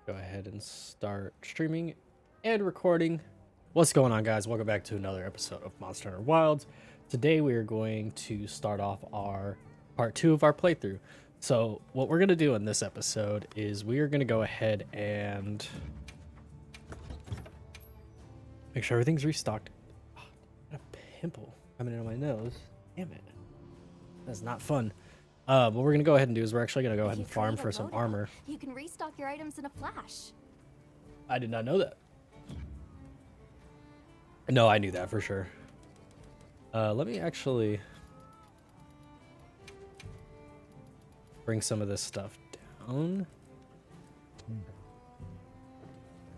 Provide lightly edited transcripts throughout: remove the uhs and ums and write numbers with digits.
Go ahead and start streaming and recording. What's going on, guys? Welcome back to another episode of Monster Hunter Wilds. Today we are going to start off our part 2 of our playthrough. So what we're going to do in this episode is we are going to go ahead and make sure everything's restocked. Oh, a pimple coming in on my nose. Damn it. That's not fun. What we're going to go ahead and do is we're actually going to go ahead and farm for some armor. You can restock your items in a flash. I did not know that. No, I knew that for sure. Let me actually bring some of this stuff down.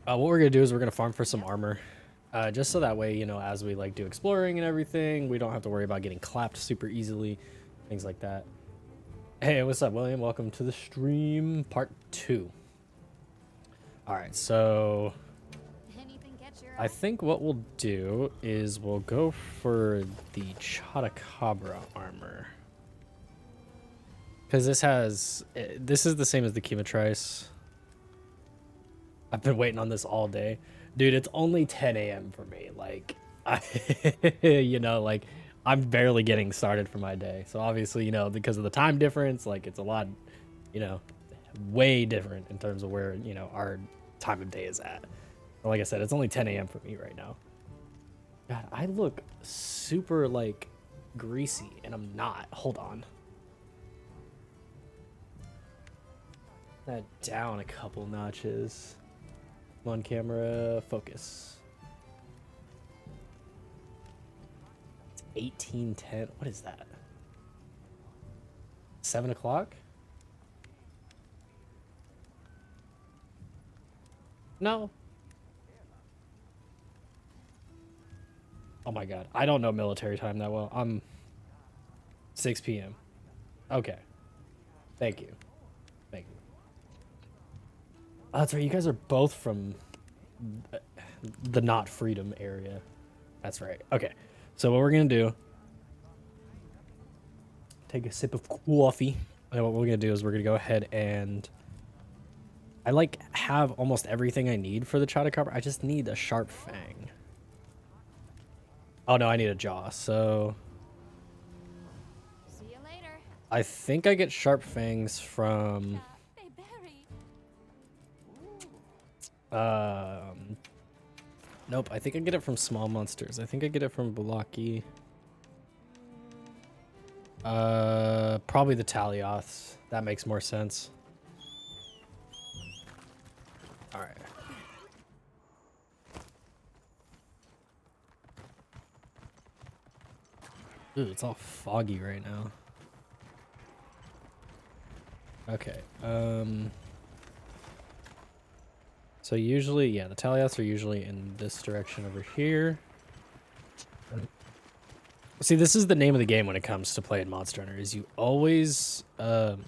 What we're gonna do is we're gonna farm for some armor, just so that way, you know, as we like do exploring and everything, we don't have to worry about getting clapped super easily, things like that. Hey, what's up, William? Welcome to the stream, part 2. All right, so I think what we'll do is we'll go for the Chotacabra armor. Because this is the same as the Chematrice. I've been waiting on this all day. Dude, it's only 10 a.m. for me. Like, you know, like, I'm barely getting started for my day. So obviously, you know, because of the time difference, like, it's a lot, you know, way different in terms of where, you know, our time of day is at. Like I said, it's only 10 a.m. for me right now. God, I look super, like, greasy, and I'm not. Hold on. That down a couple notches. Come on, camera, focus. It's 18:10. What is that? 7 o'clock? No. Oh my god, I don't know military time that well. I'm 6 p.m. Okay. Thank you. Thank you. Oh, that's right, you guys are both from the not freedom area. That's right. Okay. So what we're gonna do, take a sip of coffee. And what we're gonna do is we're gonna go ahead and I like have almost everything I need for the Chotacabra. I just need a sharp fang. Oh no, I need a jaw, so See you later. I think I get sharp fangs from nope, I think I get it from small monsters. I think I get it from Balaki. Probably the Talioths. That makes more sense. All right. Ooh, it's all foggy right now. Okay. So usually, yeah, the Talioths are usually in this direction over here. See, this is the name of the game when it comes to playing Monster Hunter, is you always, I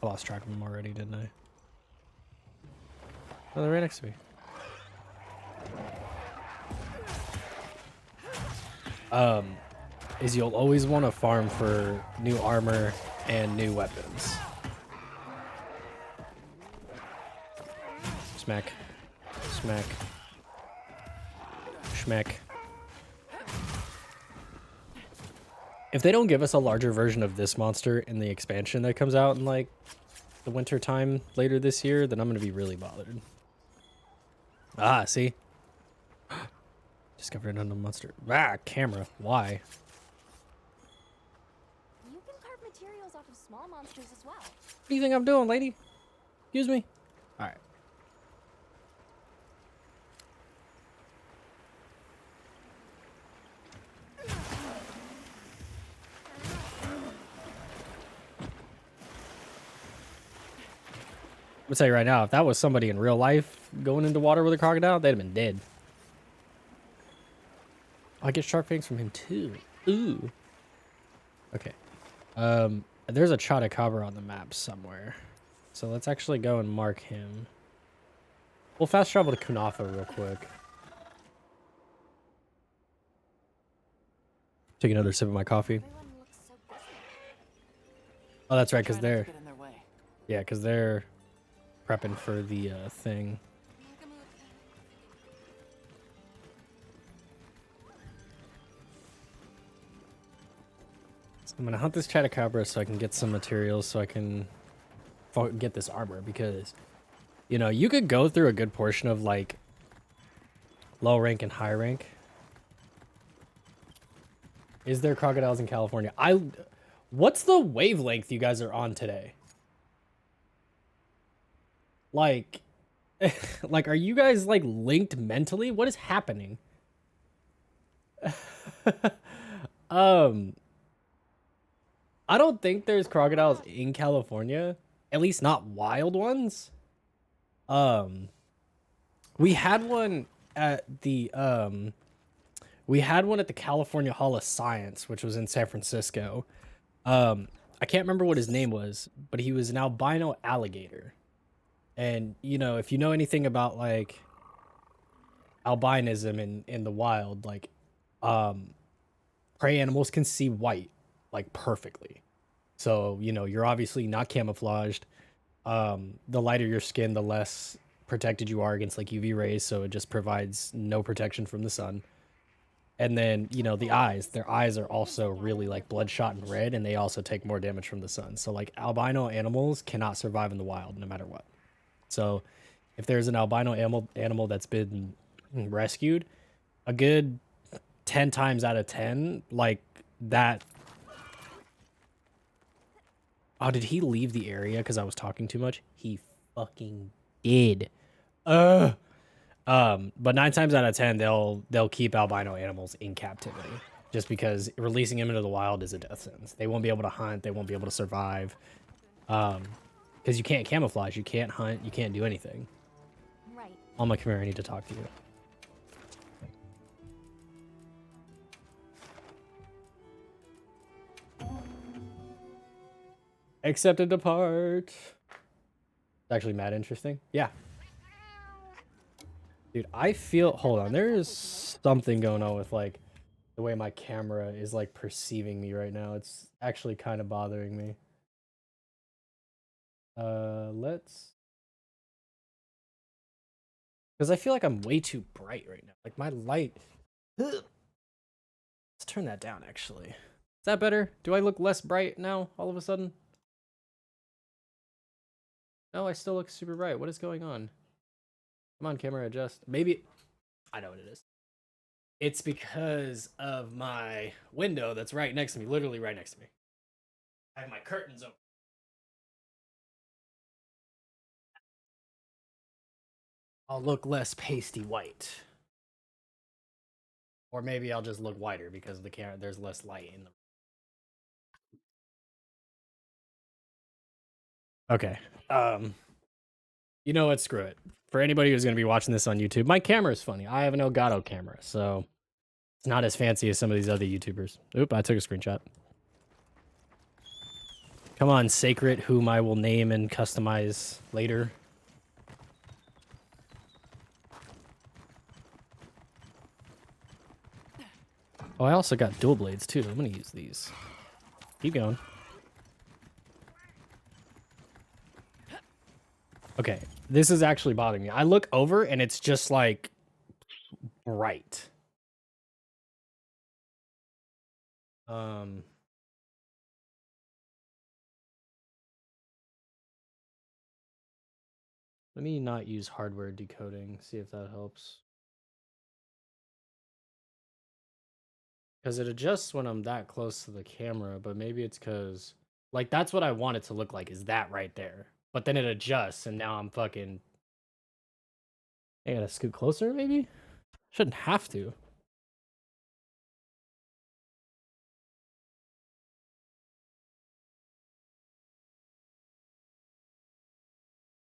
lost track of them already, didn't I? Oh, they're right next to me. Is you'll always want to farm for new armor and new weapons. Smack. Smack. Schmack. If they don't give us a larger version of this monster in the expansion that comes out in like the winter time later this year, then I'm gonna be really bothered. Ah, see? Discovered another monster. Ah, camera. Why? You can carve materials off of small monsters as well. What do you think I'm doing, lady? Excuse me? Alright. I'm gonna tell you right now, if that was somebody in real life going into water with a crocodile, they'd have been dead. Oh, I get sharp fangs from him too. Ooh. Okay. There's a Chotacabra on the map somewhere. So let's actually go and mark him. We'll fast travel to Kunafa real quick. Take another sip of my coffee. Everyone looks so busy. Oh, that's right, because they're... Yeah, because they're prepping for the thing. So I'm gonna hunt this Chotacabra so I can get some materials so I can get this armor because, you know, you could go through a good portion of like low rank and high rank. Is there crocodiles in California? What's the wavelength you guys are on today? Like, like, are you guys like linked mentally? What is happening? um, I don't think there's crocodiles in California, at least not wild ones. Um, we had one at the we had one at the California Hall of Science, which was in San Francisco. I can't remember what his name was, but he was an albino alligator. And you know, if you know anything about like albinism in the wild, like um prey animals can see white like perfectly. So, you know, you're obviously not camouflaged. The lighter your skin, the less protected you are against like UV rays, so it just provides no protection from the sun. And then, you know, the eyes, their eyes are also really like bloodshot and red, and they also take more damage from the sun. So like albino animals cannot survive in the wild no matter what. So if there's an albino animal that's been rescued, a good 10 times out of 10, like that. Oh, did he leave the area because I was talking too much? He fucking did. Uh but 9 times out of 10 they'll keep albino animals in captivity just because releasing them into the wild is a death sentence. They won't be able to hunt, they won't be able to survive. Because you can't camouflage, you can't hunt, you can't do anything. Right. Alma, come here, I need to talk to you. Accept and depart. It's actually mad interesting. Yeah. Dude, I feel, hold on, there is something going on with like the way my camera is like perceiving me right now. It's actually kind of bothering me. Let's, because I feel like I'm way too bright right now. Like my light. Let's turn that down actually. Is that better? Do I look less bright now all of a sudden? No, I still look super bright. What is going on? Come on, camera, adjust. Maybe, I know what it is. It's because of my window that's right next to me, literally right next to me. I have my curtains open. I'll look less pasty white. Or maybe I'll just look whiter because the camera there's less light in the. Okay. You know what? Screw it. For anybody who's gonna be watching this on YouTube, my camera is funny. I have an Elgato camera, so it's not as fancy as some of these other YouTubers. Oop, I took a screenshot. Come on, Sacred, whom I will name and customize later. Oh, I also got dual blades too. I'm gonna use these. Keep going. Okay, this is actually bothering me. I look over and it's just like bright. Um, Let me not use hardware decoding. See if that helps. Because it adjusts when I'm that close to the camera, but maybe it's because like that's what I want it to look like, is that right there. But then it adjusts and now I'm fucking. I gotta scoot closer, maybe? Shouldn't have to.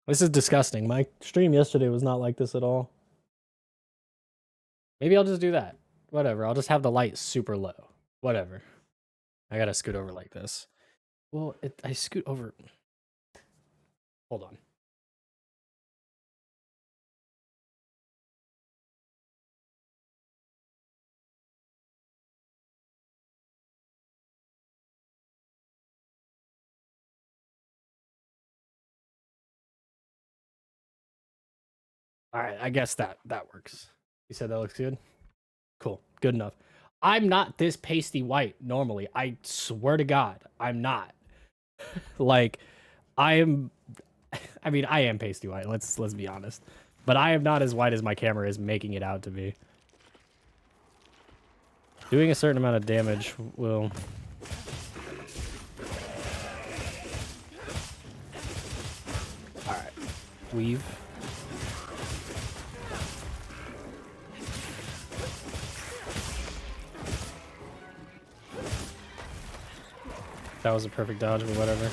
This is disgusting. My stream yesterday was not like this at all. Maybe I'll just do that. Whatever. I'll just have the light super low. Whatever. I gotta scoot over like this. Well, I scoot over. Hold on. All right, I guess that works. You said that looks good? Cool. Good enough. I'm not this pasty white normally. I swear to God, I'm not. Like, I am. I mean, I am pasty white. Let's be honest, but I am not as white as my camera is making it out to be. Doing a certain amount of damage will. All right, weave. That was a perfect dodge, but whatever.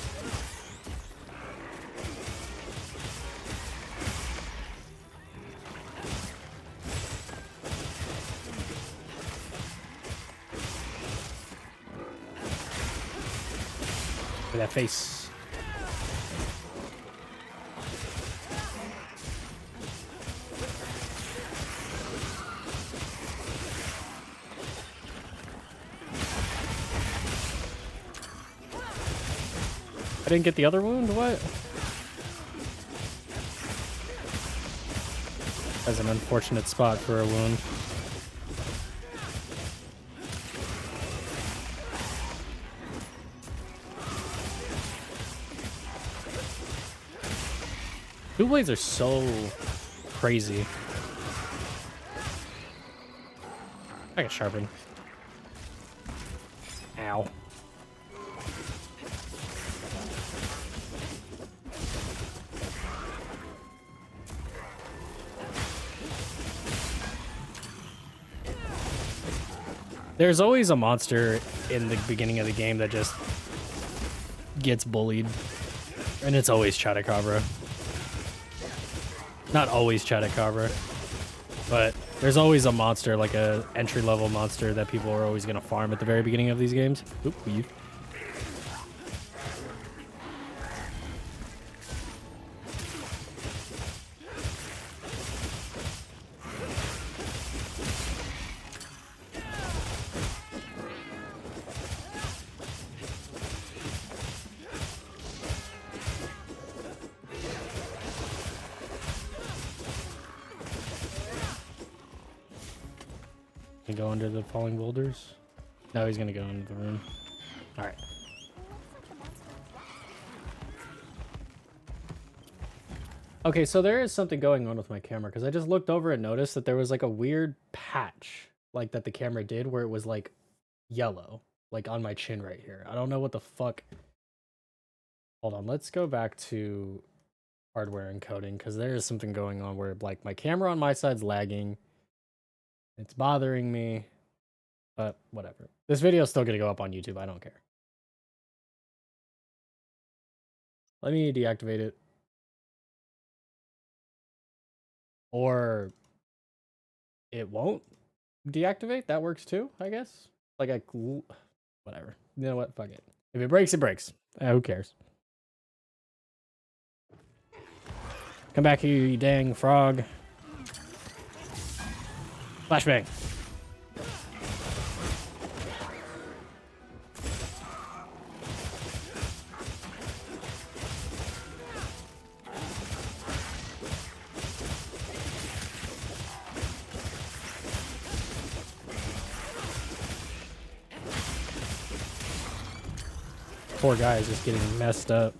Look at that face. I didn't get the other wound? What? That's an unfortunate spot for a wound. Two blades are so crazy. I got sharpened. Ow. There's always a monster in the beginning of the game that just gets bullied. And it's always Chotacabra. Not always Chotacabra, but there's always a monster, like a entry-level monster that people are always going to farm at the very beginning of these games. Oop, weave. Can go under the falling boulders? No, he's gonna go into the room. All right. Okay, so there is something going on with my camera because I just looked over and noticed that there was like a weird patch like that the camera did where it was like yellow, like on my chin right here. I don't know what the fuck. Hold on, let's go back to hardware encoding because there is something going on where like my camera on my side's lagging. It's bothering me, but whatever. This video is still gonna go up on YouTube. I don't care. Let me deactivate it. Or it won't deactivate. That works too, I guess. Like whatever. You know what? Fuck it. If it breaks, it breaks. Who cares? Come back here, you dang frog. Flashbang. Poor guy is just getting messed up.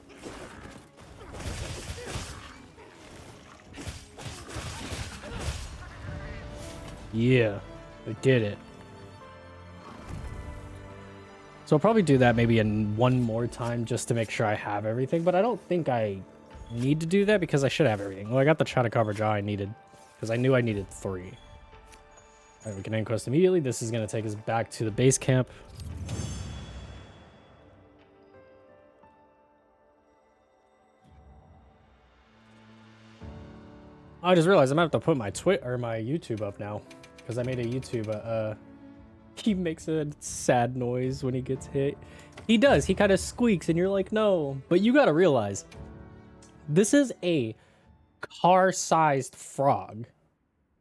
Yeah, I did it. So I'll probably do that maybe one more time just to make sure I have everything, but I don't think I need to do that because I should have everything. Well, I got the Chotacabra jaw I needed because I knew I needed 3. All right, we can end quest immediately. This is going to take us back to the base camp. I just realized I'm gonna have to put my my YouTube up now because I made a YouTube. He makes a sad noise when he gets hit. He does. He kind of squeaks, and you're like, no. But you gotta realize, this is a car-sized frog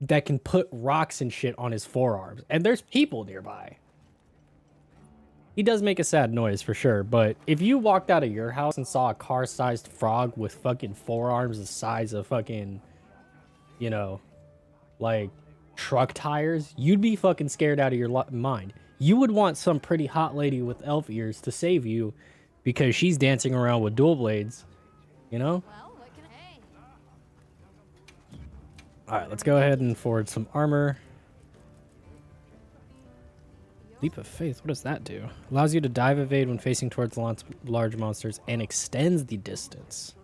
that can put rocks and shit on his forearms, and there's people nearby. He does make a sad noise for sure, but if you walked out of your house and saw a car-sized frog with fucking forearms the size of fucking you know, like truck tires, you'd be fucking scared out of your mind. You would want some pretty hot lady with elf ears to save you because she's dancing around with dual blades, you know? Well, what can I... Hey. All right, let's go ahead and forward some armor. Leap of Faith, what does that do? Allows you to dive evade when facing towards large monsters and extends the distance.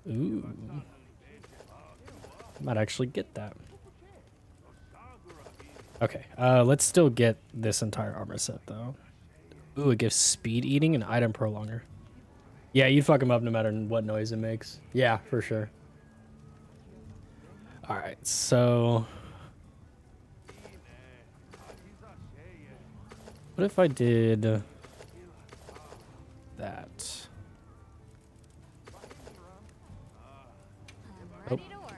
Ooh. Might actually get that. Okay, let's still get this entire armor set, though. Ooh, it gives speed eating and item prolonger. Yeah, you'd fuck him up no matter what noise it makes. Yeah, for sure. All right, so... what if I did that? I'm ready to work.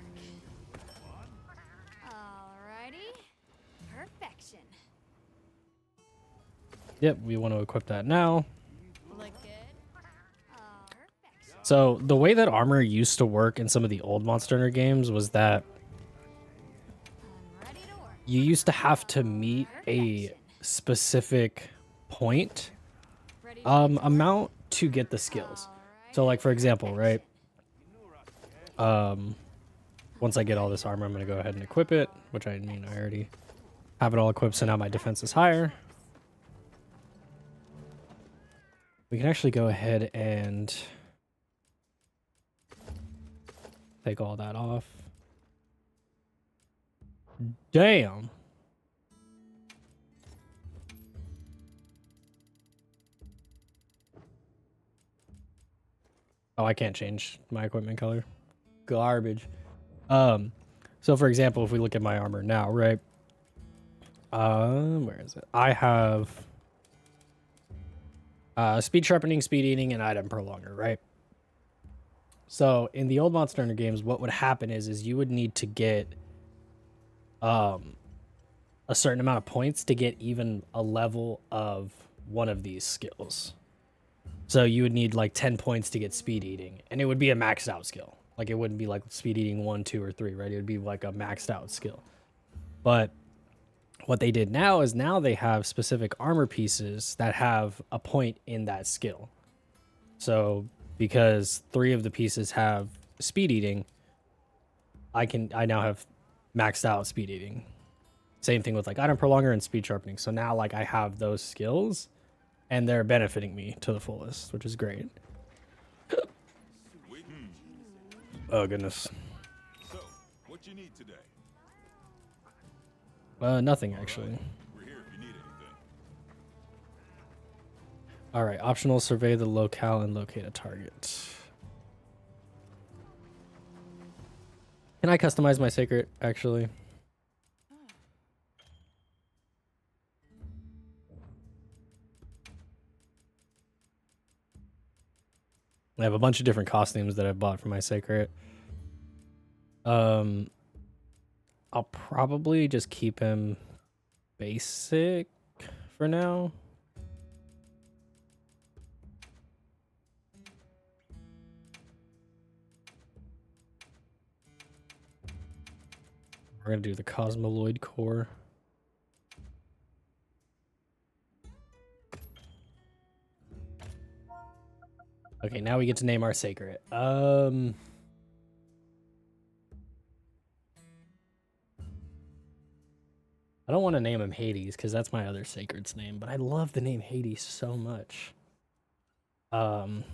Alrighty. Perfection. Yep, we want to equip that now. Look good. Perfection. So the way that armor used to work in some of the old Monster Hunter games was that I'm ready to work. you used to have to meet a specific point Ready to amount to get the skills. So like for example, right? Once I get all this armor, I'm gonna go ahead and equip it, which I mean I already have it all equipped, so now my defense is higher. We can actually go ahead and take all that off. Damn. Oh, I can't change my equipment color. Garbage. So for example, if we look at my armor now, right? Where is it? I have speed sharpening, speed eating, and item prolonger, right? So in the old Monster Hunter games, what would happen is you would need to get a certain amount of points to get even a level of one of these skills. So you would need like 10 points to get speed eating, and it would be a maxed out skill. Like it wouldn't be like speed eating 1, 2, or 3, right? It would be like a maxed out skill. But what they did now is now they have specific armor pieces that have a point in that skill. So because 3 of the pieces have speed eating, I now have maxed out speed eating. Same thing with like item prolonger and speed sharpening. So now like I have those skills and they're benefiting me to the fullest, which is great. Oh goodness. So, what you need today? Nothing actually. We're here if you need anything. All right, optional survey the locale and locate a target. Can I customize my sacred actually? I have a bunch of different costumes that I've bought for my sacred. I'll probably just keep him basic for now. We're gonna do the Cosmoloid core. Okay, now we get to name our sacred. I don't want to name him Hades because that's my other sacred's name, but I love the name Hades so much. When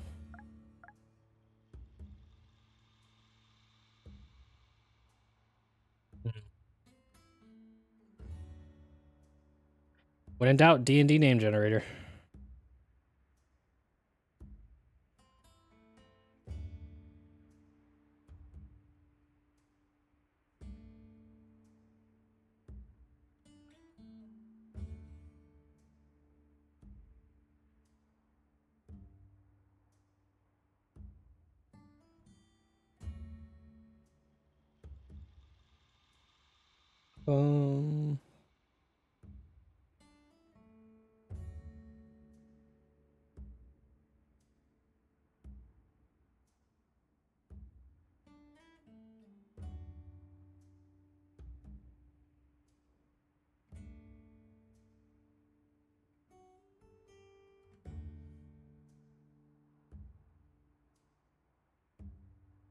in doubt, D&D name generator. Um,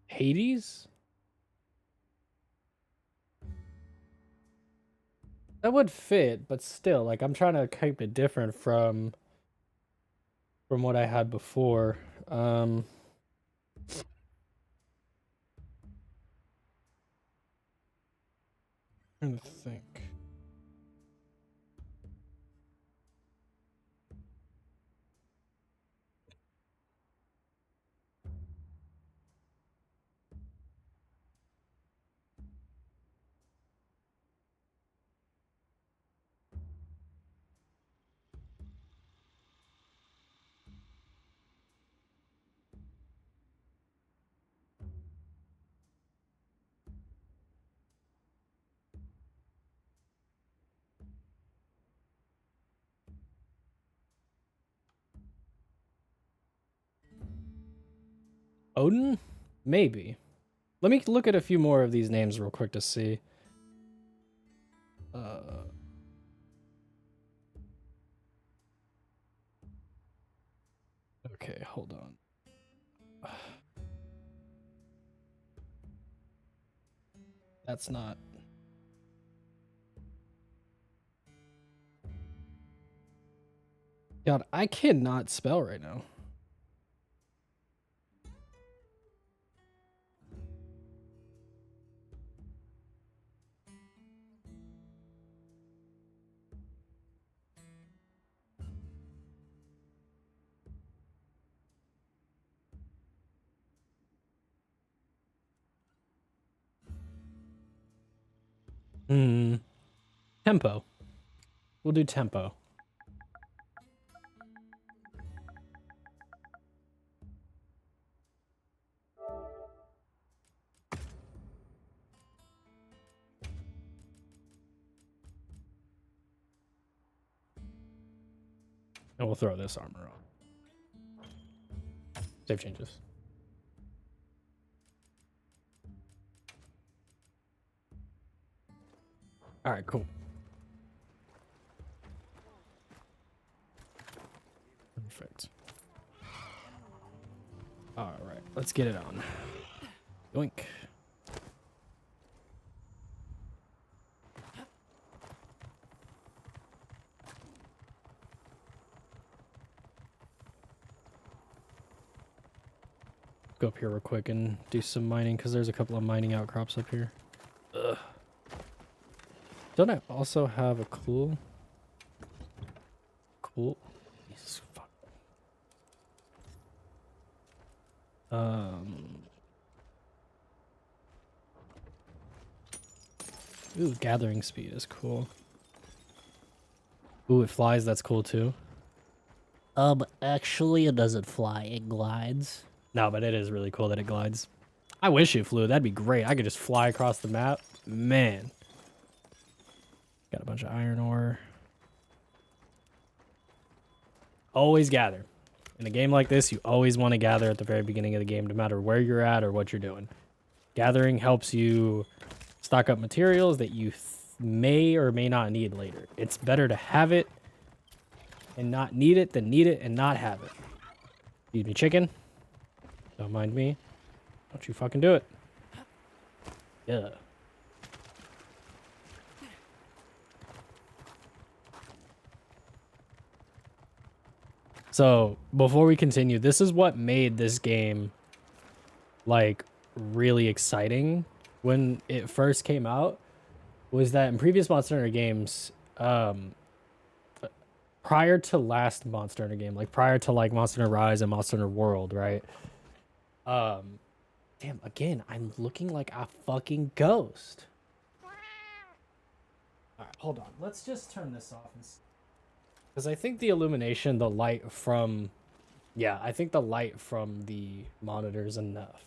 Hades? That would fit, but still, like I'm trying to keep it different from what I had before. Trying to think. Odin? Maybe. Let me look at a few more of these names real quick to see. Okay, hold on. That's not. God, I cannot spell right now. Tempo. We'll do tempo. And we'll throw this armor on. Save changes. All right, cool. Perfect. All right, let's get it on. Yoink. Go up here real quick and do some mining because there's a couple of mining outcrops up here. Ugh. Don't I also have a cool? Jesus fuck. Ooh, gathering speed is cool. Ooh, it flies. That's cool too. Actually, it doesn't fly. It glides. No, but it is really cool that it glides. I wish it flew. That'd be great. I could just fly across the map. Man. Got a bunch of iron ore. Always gather. In a game like this, you always want to gather at the very beginning of the game, no matter where you're at or what you're doing. Gathering helps you stock up materials that you may or may not need later. It's better to have it and not need it than need it and not have it. Feed me chicken. Don't mind me. Don't you fucking do it. Yeah. So, before we continue, this is what made this game, like, really exciting when it first came out, was that in previous Monster Hunter games, prior to last Monster Hunter game, like, prior to, like, Monster Hunter Rise and Monster Hunter World, right? Damn, again, I'm looking like a fucking ghost. Alright, hold on. Let's just turn this off and see. Because I think the illumination, the light from... Yeah, I think the light from the monitor's enough.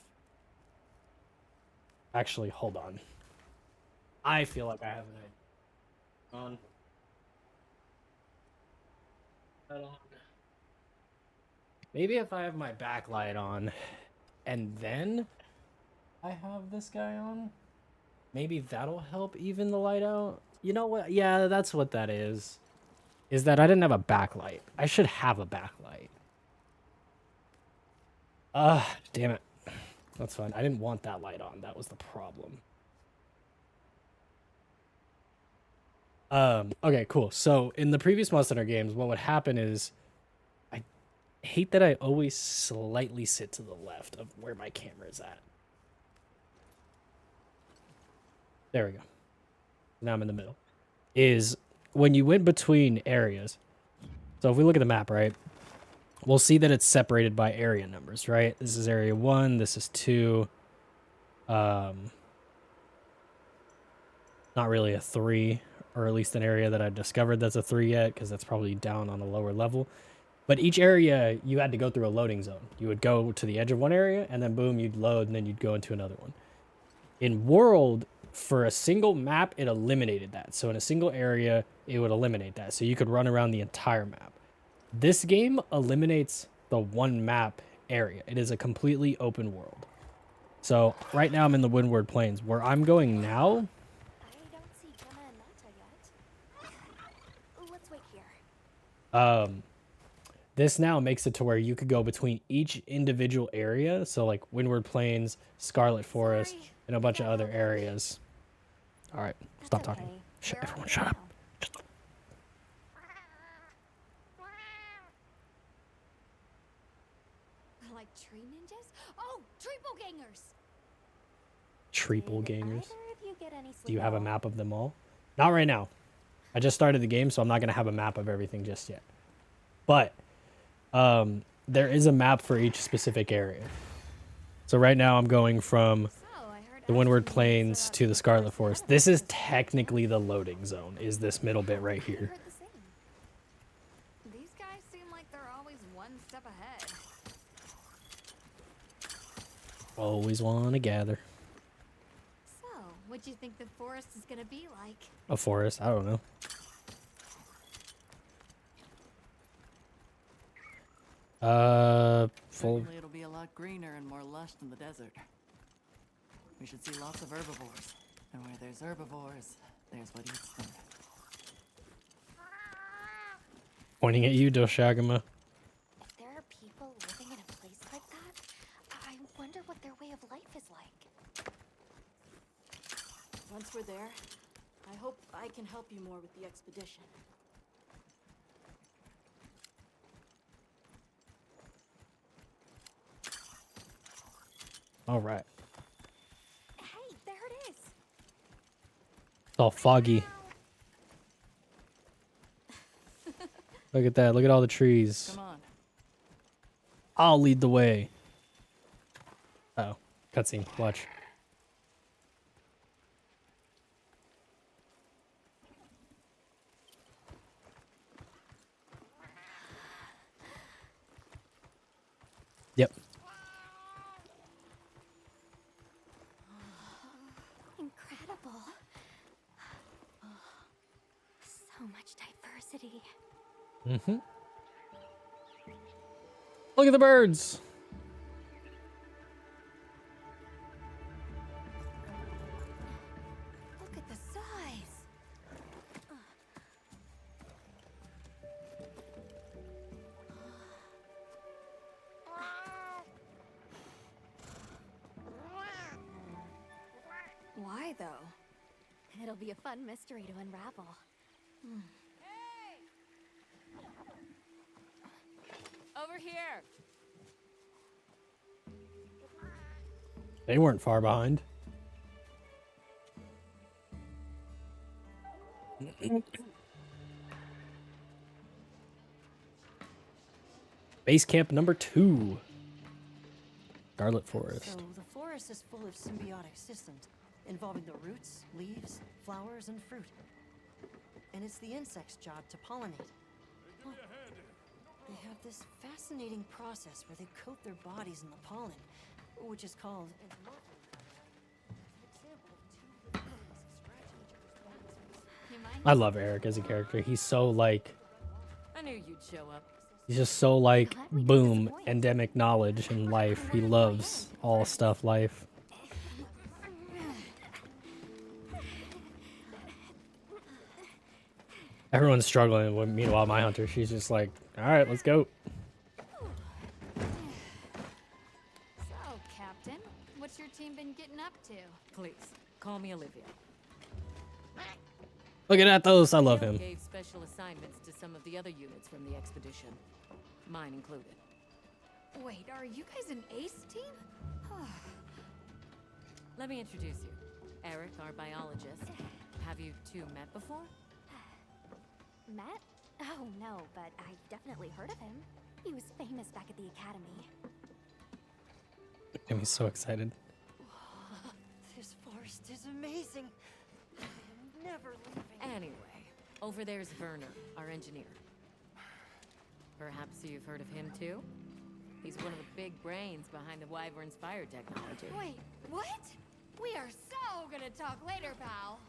Actually, hold on. I feel like I have an idea. On. Maybe if I have my backlight on, and then I have this guy on, maybe that'll help even the light out. You know what? Yeah, that's what that is. Is that I didn't have a backlight. I should have a backlight. Damn it. That's fine. I didn't want that light on. That was the problem. Okay, cool. So in the previous Monster Hunter games, what would happen is I hate that I always slightly sit to the left of where my camera is at. There we go. Now I'm in the middle. Is when you went between areas. So if we look at the map, right? We'll see that it's separated by area numbers, right? This is area 1, this is 2. Not really a 3, or at least an area that I've discovered that's a 3 yet, because that's probably down on a lower level. But each area, you had to go through a loading zone. You would go to the edge of one area, and then boom, you'd load, and then you'd go into another one. In World, for a single map, it eliminated that. So in a single area, it would eliminate that. So you could run around the entire map. This game eliminates the one map area. It is a completely open world. So right now I'm in the Windward Plains. Where I'm going now, I don't see Gemma and Mata yet. Let's wait here. this now makes it to where you could go between each individual area. So like Windward Plains, Scarlet Forest, Sorry, and a bunch of gotta other go. areas. All right, That's stop talking. okay. Shut, We're everyone on shut up. now. Like tree ninjas? Oh, triple gangers! Triple Did gamers. either of you get any Do you sleep have at a all? map of them all? Not right now. I just started the game, so I'm not going to have a map of everything just yet. But there is a map for each specific area. So right now I'm going from So, I heard the Windward Ashton Plains set up to the some Scarlet first Forest. meta This is matches. technically the loading zone, is this middle bit right I here. heard the same. These guys seem like they're always one step ahead. Always want to gather. So, what do you think the forest is gonna be like? A forest, I don't know. Full. Certainly it'll be a lot greener and more lush than the desert. We should see lots of herbivores. And where there's herbivores, there's what eats them. Pointing at you, Doshagama. If there are people living in a place like that, I wonder what their way of life is like. Once we're there, I hope I can help you more with the expedition. All right. Hey, there it is. It's all foggy. Look at that. Look at all the trees. Come on. I'll lead the way. Uh oh. Cutscene. Watch. Yep. Incredible. So much diversity. Mm-hmm. Look at the birds. Look at the size. Why though? It'll be a fun mystery to unravel. Over here! They weren't far behind. Base camp number 2. Scarlet Forest. So the forest is full of symbiotic systems involving the roots, leaves, flowers, and fruit. And it's the insect's job to pollinate. Oh, they have this fascinating process where they coat their bodies in the pollen, which is called entomophagy. An example of two living things scratching each other's backs. You mind? I love Eric as a character. He's so like, I knew you'd show up. he's just so like, Glad we didn't boom, disappoint. endemic knowledge in life. He loves all stuff life. Everyone's struggling. Meanwhile, my hunter, she's just like, all right, let's go. So, Captain, What's your team been getting up to? Please, call me Olivia. Look at those. I love Bill him. gave special assignments to some of the other units from the expedition, mine included. Wait, are you guys an ace team? Let me introduce you. Eric, our biologist. Have you two met before? Matt? Oh no, but I've definitely heard of him. He was famous back at the academy. I'm so excited. This forest is amazing. I am never leaving. Anyway, over there's Werner, our engineer. Perhaps you've heard of him too? He's one of the big brains behind the Wyvern's fire technology. Wait, what? We are so gonna talk later, pal.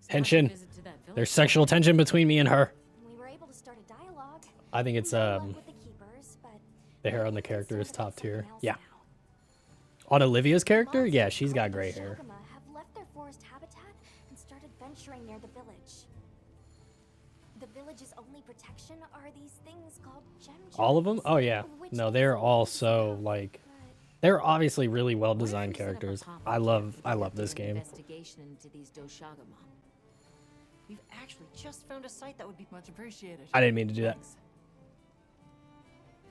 Tension. Visit to that village. There's sexual tension between me and her. We were able to start a dialogue. I think it's No luck with the keepers, but the hair on the it's character is sort of top like tier. something else Yeah. now. On Olivia's character, Monsters yeah, she's got called gray hair. Doshagama have left their forest habitat and started venturing near the village. The village's only protection are these things called gem All of them? gems, Oh yeah. which No, makes they're them all easy to so help, like but they're obviously really well What if we designed set up a characters. pop-up I camp love this conducting an game. Investigation into these Doshagama. We've actually just found a site that would be. Much appreciated. I didn't mean to do that. Thanks.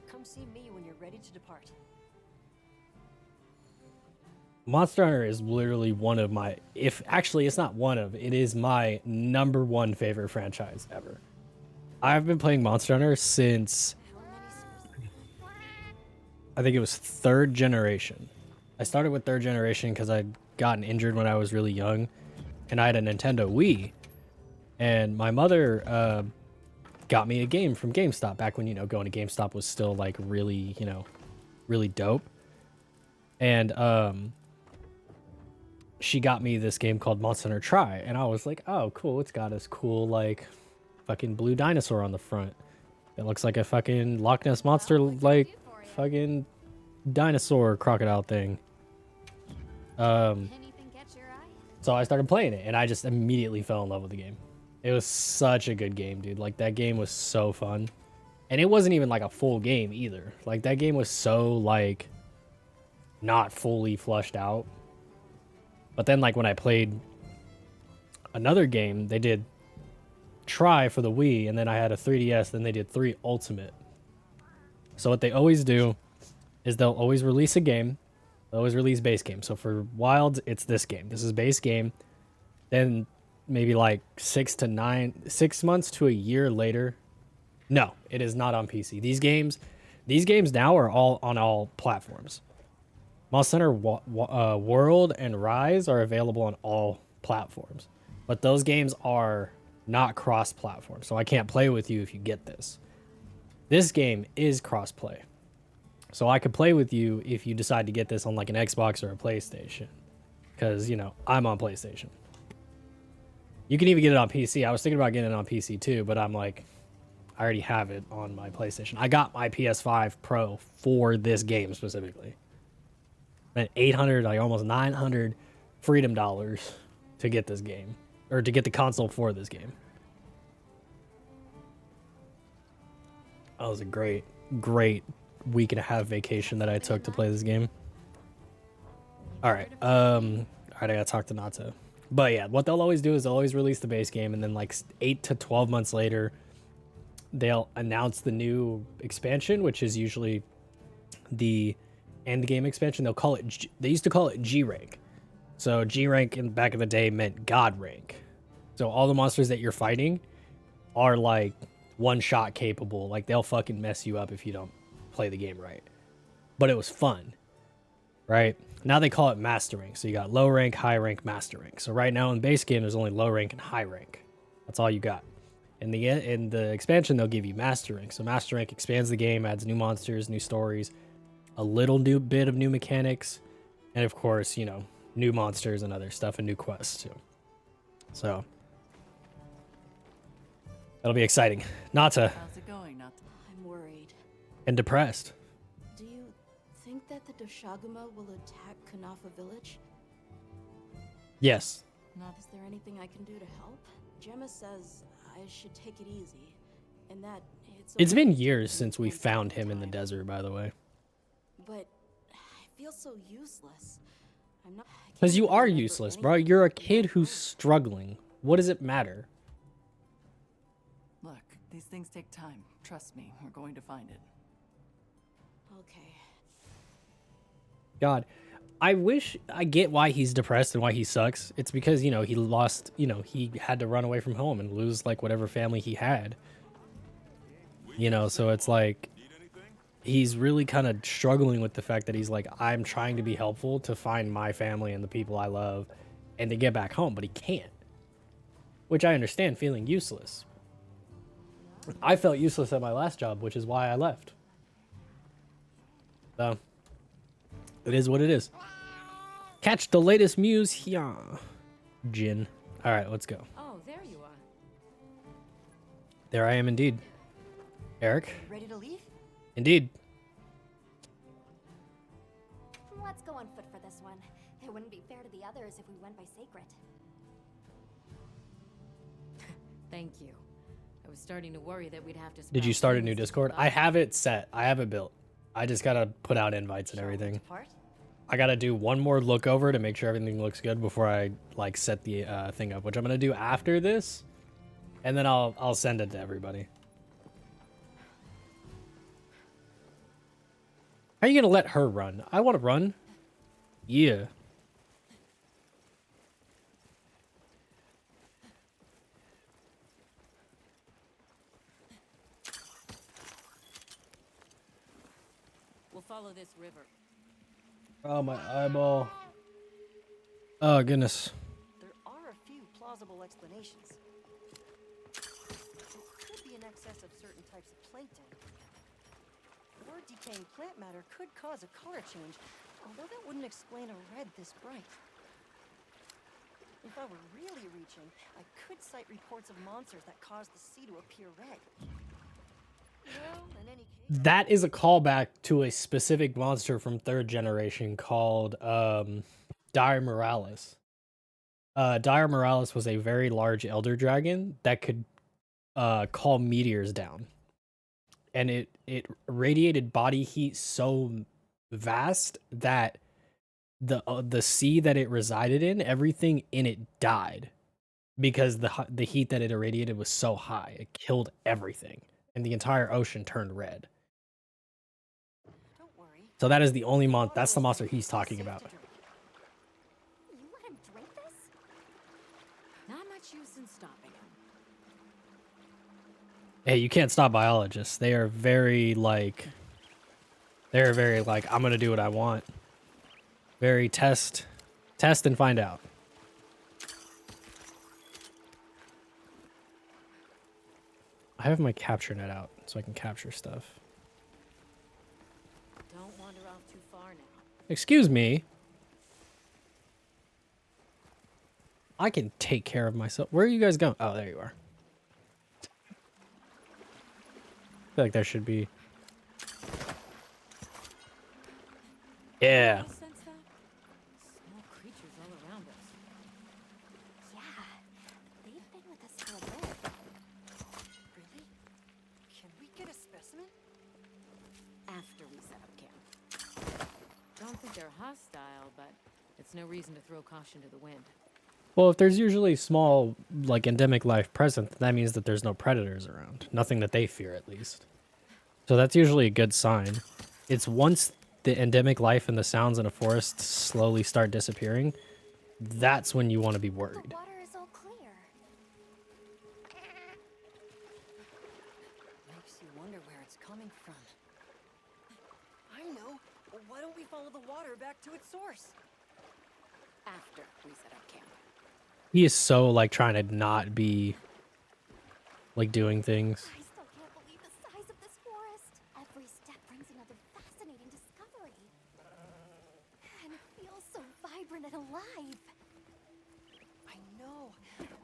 Come see me when you're ready to depart. Monster Hunter is literally one of my, if actually it's not one of, it is my #1 favorite franchise ever. I've been playing Monster Hunter since How many I think it was 3rd generation. I started with 3rd generation because I'd gotten injured when I was really young, and I had a Nintendo Wii, and my mother got me a game from GameStop back when, you know, going to GameStop was still like really, you know, really dope. And she got me this game called Monster Hunter Tri, and I was like, oh cool, it's got this cool like fucking blue dinosaur on the front. It looks like a fucking Loch Ness monster like fucking dinosaur crocodile thing. anything catch your eye? So I started playing it, and I just immediately fell in love with the game. It was such a good game, dude. Like, that game was so fun. And it wasn't even, like, a full game either. Like, that game was so, like, not fully flushed out. But then, like, when I played another game, they did Try for the Wii, and then I had a 3DS, then they did 3 Ultimate. So what they always do is they'll always release a game. They'll always release base game. So for Wilds, it's this game. This is base game. Then maybe like 6 months to a year later. No, it is not on PC. These games now are all on all platforms. Monster Hunter World and Rise are available on all platforms. But those games are not cross-platform. So I can't play with you if you get this. This game is cross-play. So I could play with you if you decide to get this on like an Xbox or a PlayStation. Because, you know, I'm on PlayStation. You can even get it on PC. I was thinking about getting it on PC too, but I'm like, I already have it on my PlayStation. I got my PS5 Pro for this game specifically. Spent 800, like almost 900 freedom dollars to get this game. Or to get the console for this game. That was a great week and a half vacation that I took to play this game. Alright, I gotta talk to Nata. But yeah, what they'll always do is they'll always release the base game, and then like 8 to 12 months later, they'll announce the new expansion, which is usually the end game expansion. They'll call it, they used to call it G rank. So G rank in back in the day meant God rank. So all the monsters that you're fighting are like one shot capable. Like they'll fucking mess you up if you don't play the game right. But it was fun, right? Now they call it master rank. So you got low rank, high rank, master rank. So right now in base game, there's only low rank and high rank. That's all you got. In the expansion, they'll give you master rank. So master rank expands the game, adds new monsters, new stories, a little new bit of new mechanics, and of course, you know, new monsters and other stuff and new quests too. So that'll be exciting. Nata How's it going, Nata? I'm worried. and depressed. Do you think that the Doshagama will attack Kanafa village? Yes. Not Is there anything I can do to help? Gemma says I should take it easy. and that It's been okay years to since we one found step at a him in the time. desert, by the way. But I feel so useless. I'm not. I Because can't you even are remember useless, bro. anything. You're a I'm kid not who's close. struggling. What does it matter? Look, these things take time. Trust me, we're going to find it. Okay. God, I get why he's depressed and why he sucks. It's because, you know, he lost, you know, he had to run away from home and lose like whatever family he had. You know, so it's like Need anything? he's really kind of struggling with the fact that he's like, I'm trying to be helpful to find my family and the people I love and to get back home, but he can't. Which I understand, feeling useless. I felt useless at my last job, which is why I left. So, it is what it is. Catch the latest news here. Jin. All right, let's go. Oh, there you are. There I am indeed. Eric. Ready to leave? Indeed. Let's go on foot for this one. It wouldn't be fair to the others if we went by sacred. Thank you. I was starting to worry that we'd have to. Did you sprout start a new wings into Discord? the I have it set. I have it built. I just gotta put out invites and Shall we everything. depart? I gotta do one more look over to make sure everything looks good before I like set the thing up, which I'm gonna do after this, and then I'll send it to everybody. How are you gonna let her run? I want to run. Yeah. We'll follow this river. Oh, my eyeball. Oh, goodness. There are a few plausible explanations. It could be an excess of certain types of plankton. Or decaying plant matter could cause a color change, although that wouldn't explain a red this bright. If I were really reaching, I could cite reports of monsters that cause the sea to appear red. Well, in any case... That is a callback to a specific monster from third generation called Dire Moralis. Dire Moralis was a very large elder dragon that could call meteors down. And it radiated body heat so vast that the sea that it resided in, everything in it died because the heat that it irradiated was so high. It killed everything, and the entire ocean turned red. Don't worry. So that is the only that's the monster he's talking about. You let him drink this? Not much use in stopping him. Hey, you can't stop biologists. They are very like I'm gonna do what I want. Very test and find out. I have my capture net out so I can capture stuff. Don't wander off too far now. Excuse me. I can take care of myself. Where are you guys going? Oh, there you are. I feel like there should be. Yeah. You sense that? Small creatures all around us. Yeah, they've been with us for a bit. Really? Can we get a specimen? After we set up camp. Don't think they're hostile, but it's no reason to throw caution to the wind. Well, if there's usually small, like, endemic life present, that means that there's no predators around. Nothing that they fear, at least. So that's usually a good sign. It's once the endemic life and the sounds in a forest slowly start disappearing, that's when you want to be The worried. water is all clear. Makes you wonder where it's coming from. I know. Why don't we follow the water back to its source? After we set up camp. He is so, like, trying to not be, like, doing things. I still can't believe the size of this forest. Every step brings another fascinating discovery. And it feels so vibrant and alive. I know.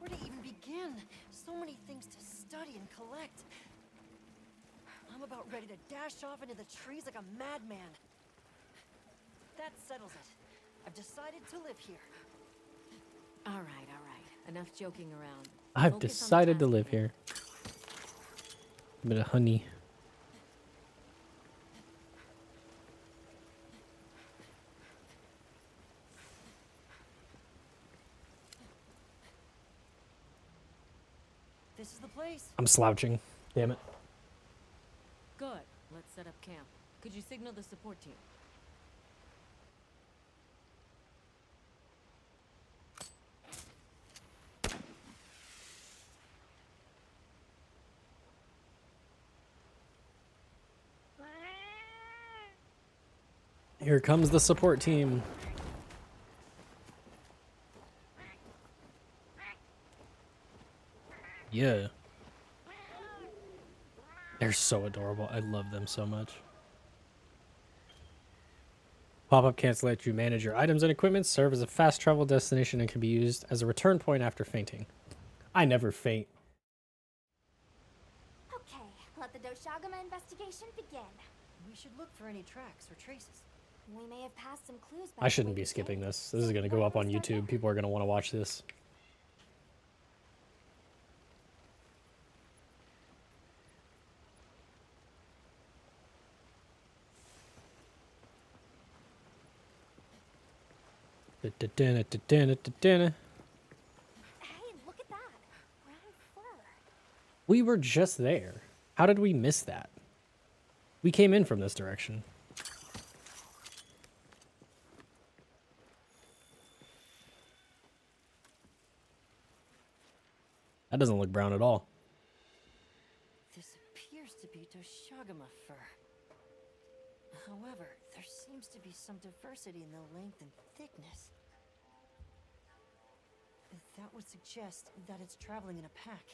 Where to even begin? So many things to study and collect. I'm about ready to dash off into the trees like a madman. That settles it. I've decided to live here. All right. Enough joking around. I've Focus on the decided to task at live hand. here. A bit of honey. This is the place. I'm slouching. Damn it. Good. Let's set up camp. Could you signal the support team? Here comes the support team. Yeah. They're so adorable. I love them so much. Pop-up can't let you manage your items and equipment, serve as a fast travel destination, and can be used as a return point after fainting. I never faint. Okay, let the Doshagama investigation begin. We should look for any tracks or traces. We may have passed some clues back I the shouldn't way be you skipping came. this. This is So going to why go up don't on we start YouTube. now? People are going to want to watch this. Hey, look at that. Brown fur. We were just there. How did we miss that? We came in from this direction. That doesn't look brown at all. This appears to be Doshagama fur. However, there seems to be some diversity in the length and thickness. That would suggest that it's traveling in a pack.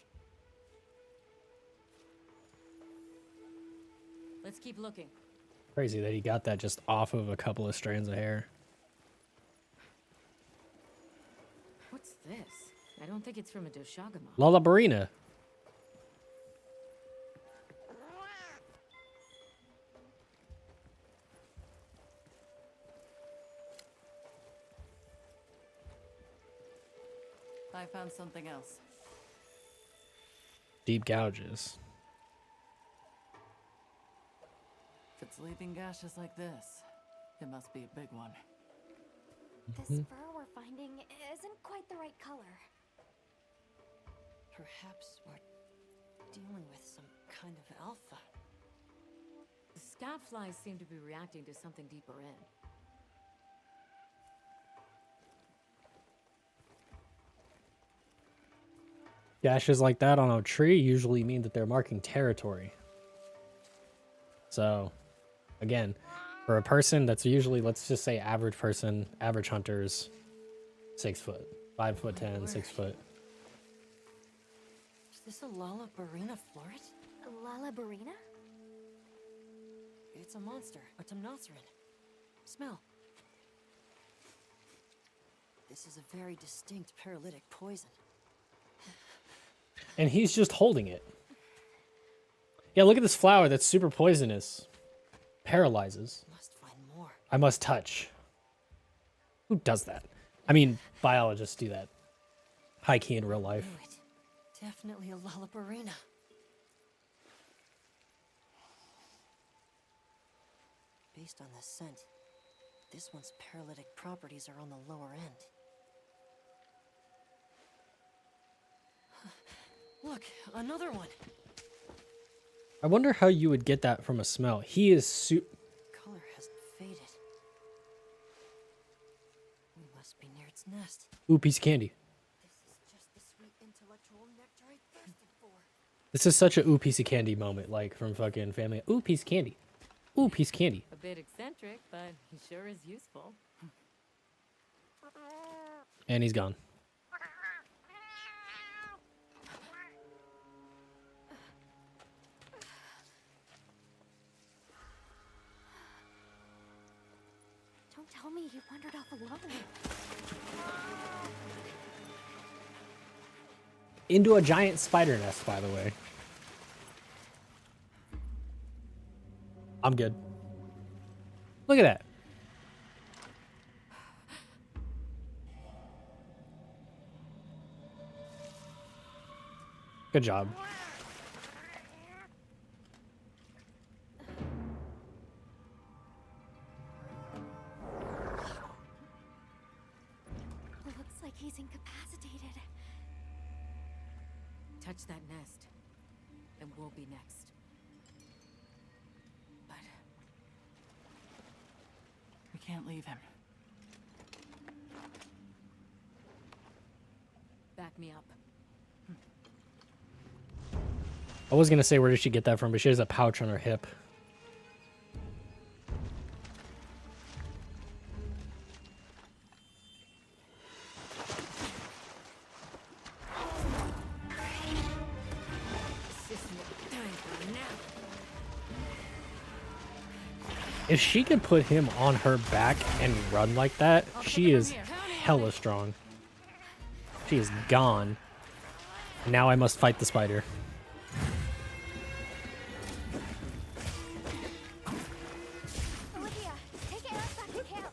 Let's keep looking. Crazy that he got that just off of a couple of strands of hair. What's this? I don't think it's from a Doshagama. Lullabarina. I found something else. Deep gouges. If it's leaving gashes like this, it must be a big one. This fur we're finding isn't quite the right color. Perhaps we're dealing with some kind of alpha. The scat flies seem to be reacting to something deeper in. Gashes like that on a tree usually mean that they're marking territory. So, again, for a person that's usually, let's just say average person, average hunters, 6 foot, 5'10", 6 foot. Is this a Lullabarina floret? Lullabarina? It's a monster, a Temnoceran. Smell. This is a very distinct paralytic poison. And he's just holding it. Yeah, look at this flower that's super poisonous. Paralyzes. Must find more. I must touch. Who does that? I mean, biologists do that. High key in real life. Knew it. Definitely a Lullabarina. Based on the scent, this one's paralytic properties are on the lower end. Look, another one. I wonder how you would get that from a smell. He is Color hasn't faded. We must be near its nest. Ooh, piece of candy. This is just the sweet intellectual nectar I thirsted for. This is such a ooh piece of candy moment, like from fucking Family. Ooh, piece of candy. Ooh, piece of candy. A bit eccentric, but he sure is useful. And he's gone. Don't tell me he wandered off alone. Into a giant spider nest, by the way. I'm good. Look at that. Good job. will be next. But We can't leave him. back me up. I was gonna say where did she get that from, but she has a pouch on her hip. If she could put him on her back and run like that, she is hella strong. She is gone. Now I must fight the spider. Olivia, take Eric back to camp.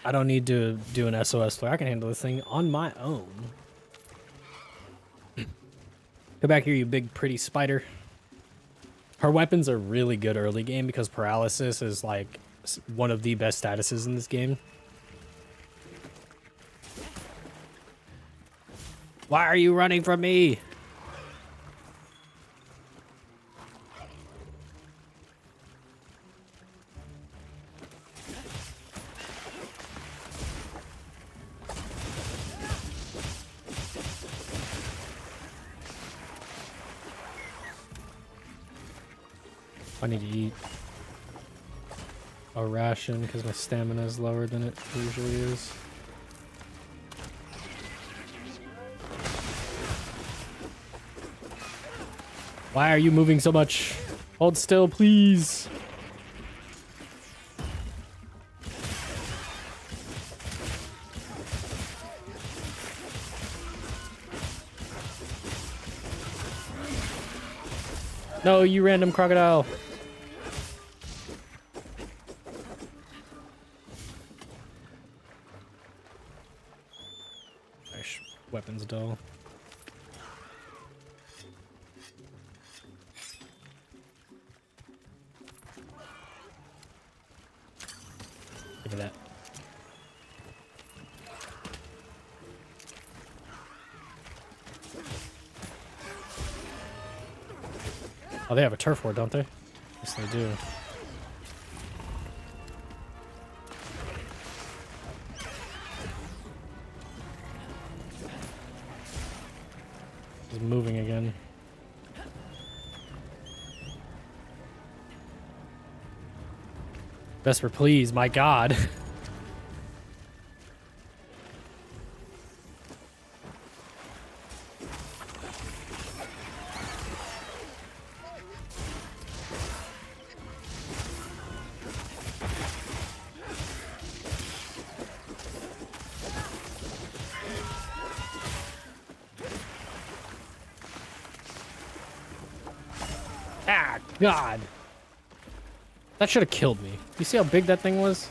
I don't need to do an SOS flare. I can handle this thing on my own. Come back here, you big pretty spider. Her weapons are really good early game because paralysis is like one of the best statuses in this game. Why are you running from me? I need to eat a ration because my stamina is lower than it usually is. Why are you moving so much? Hold still, please. No, you random crocodile. Nice. Weapons dull. Give me that. Oh, they have a turf war, don't they? Yes, they do. He's moving again. Vesper, please, my God. Ah, God. That should have killed me. You see how big that thing was?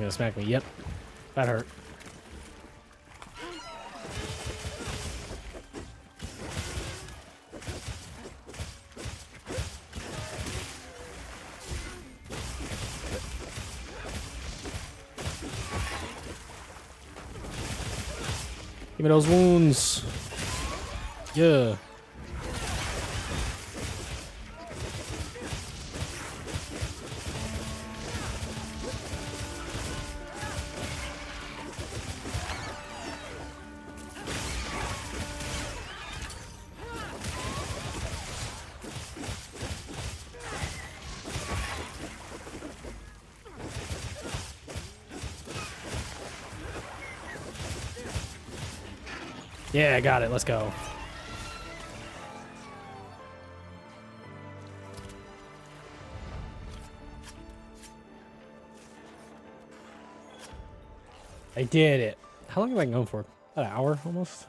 gonna smack me. Yep. That hurt. Give me those wounds. Yeah. Yeah, I got it. Let's go. I did it. How long have I been going for? About an hour almost?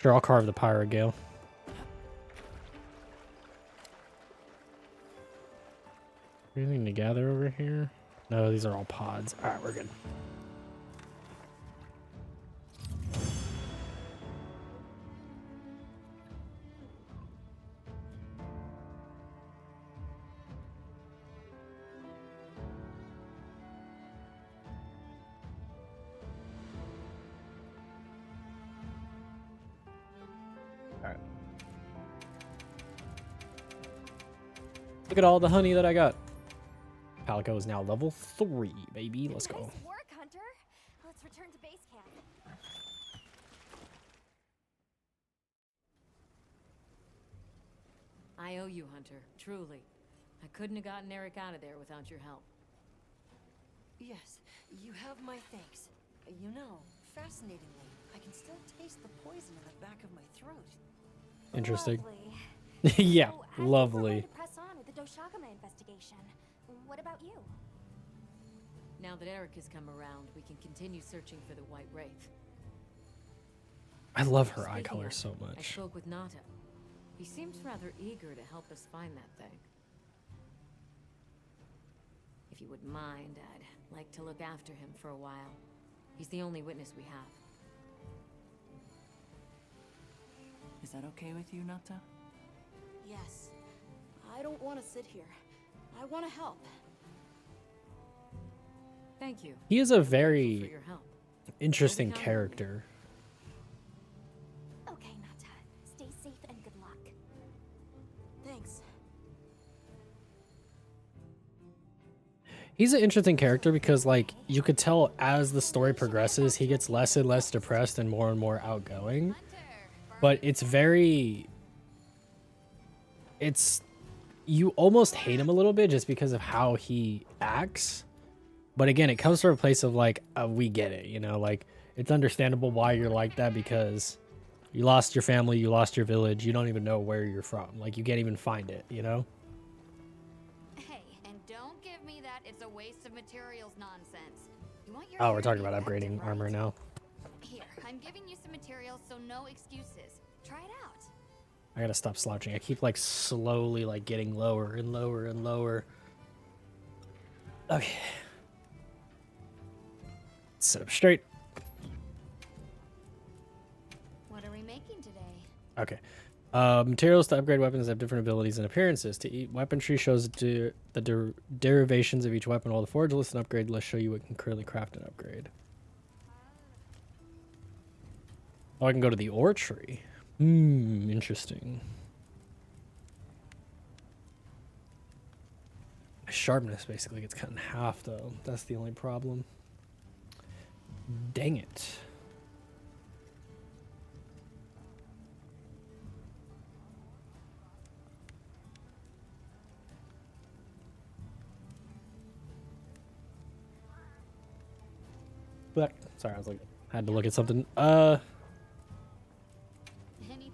Sure, I'll carve the Pyrogale. Anything to gather over here? No, these are all pods. Alright, we're good. Alright. Look at all the honey that I got. Palico is now level 3, baby. Let's go. Nice work, Hunter. Let's return to base camp. I owe you, Hunter. Truly. I couldn't have gotten Eric out of there without your help. Yes, you have my thanks. You know, fascinatingly, I can still taste the poison in the back of my throat. Interesting. Lovely. Yeah, So, I think we're lovely. going to press on with the Doshagame investigation. What about you? Now that Eric has come around, we can continue searching for the White Wraith. I love her eye Speaking color of, so I much. spoke with Nata. He seems rather eager to help us find that thing. If you wouldn't mind, I'd like to look after him for a while. He's the only witness we have. Is that okay with you, Nata? Yes. I don't want to sit here. I want to help. Thank you. He is a I'm grateful for very your help. interesting Count on me. character. Okay, Nata. Stay safe and good luck. Thanks. He's an interesting character because, like, you could tell as the story progresses, he gets less and less depressed and more outgoing. But it's very... You almost hate him a little bit just because of how he acts. But again, it comes from a place of, like, we get it, you know? Like, it's understandable why you're like that because you lost your family, you lost your village, you don't even know where you're from. Like, you can't even find it, you know? Hey, and don't give me that it's a waste of materials nonsense. You want your Oh, hair we're to talking be about effective, upgrading right? armor now. Here, I'm giving you some materials, so no excuses. Try it out. I gotta stop slouching. I keep, like, slowly, like, getting lower and lower and lower. Okay. Sit up straight. What are we making today? Okay. Materials to upgrade weapons have different abilities and appearances. To each weapon tree shows the derivations of each weapon, while the forge list and upgrade list show you what can currently craft and upgrade. Oh, I can go to the ore tree. Interesting. My sharpness basically gets cut in half, though. That's the only problem. Dang it. But sorry, I was like, had to look at something.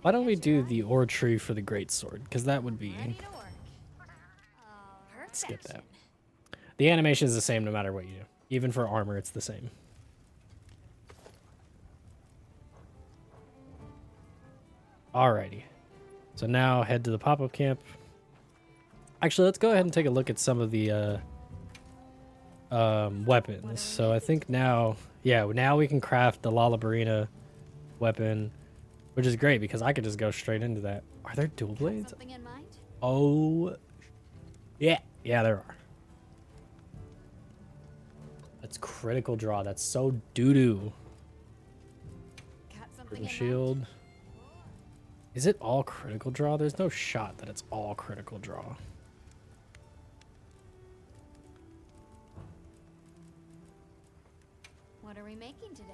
Why don't we do the ore tree for the great sword? Because that would be. Ready to work. Skip that. The animation is the same no matter what you do. Even for armor, it's the same. Alrighty. So now head to the pop-up camp. Actually, let's go ahead and take a look at some of the weapons. So I think now, yeah, now we can craft the Lalabarina weapon, which is great because I could just go straight into that. Are there dual blades? Something in mind? Oh, yeah. Yeah, there are. That's critical draw. That's so doo-doo. Got something Critical in shield. mind? Is it all critical draw? There's no shot that it's all critical draw. What are we making today?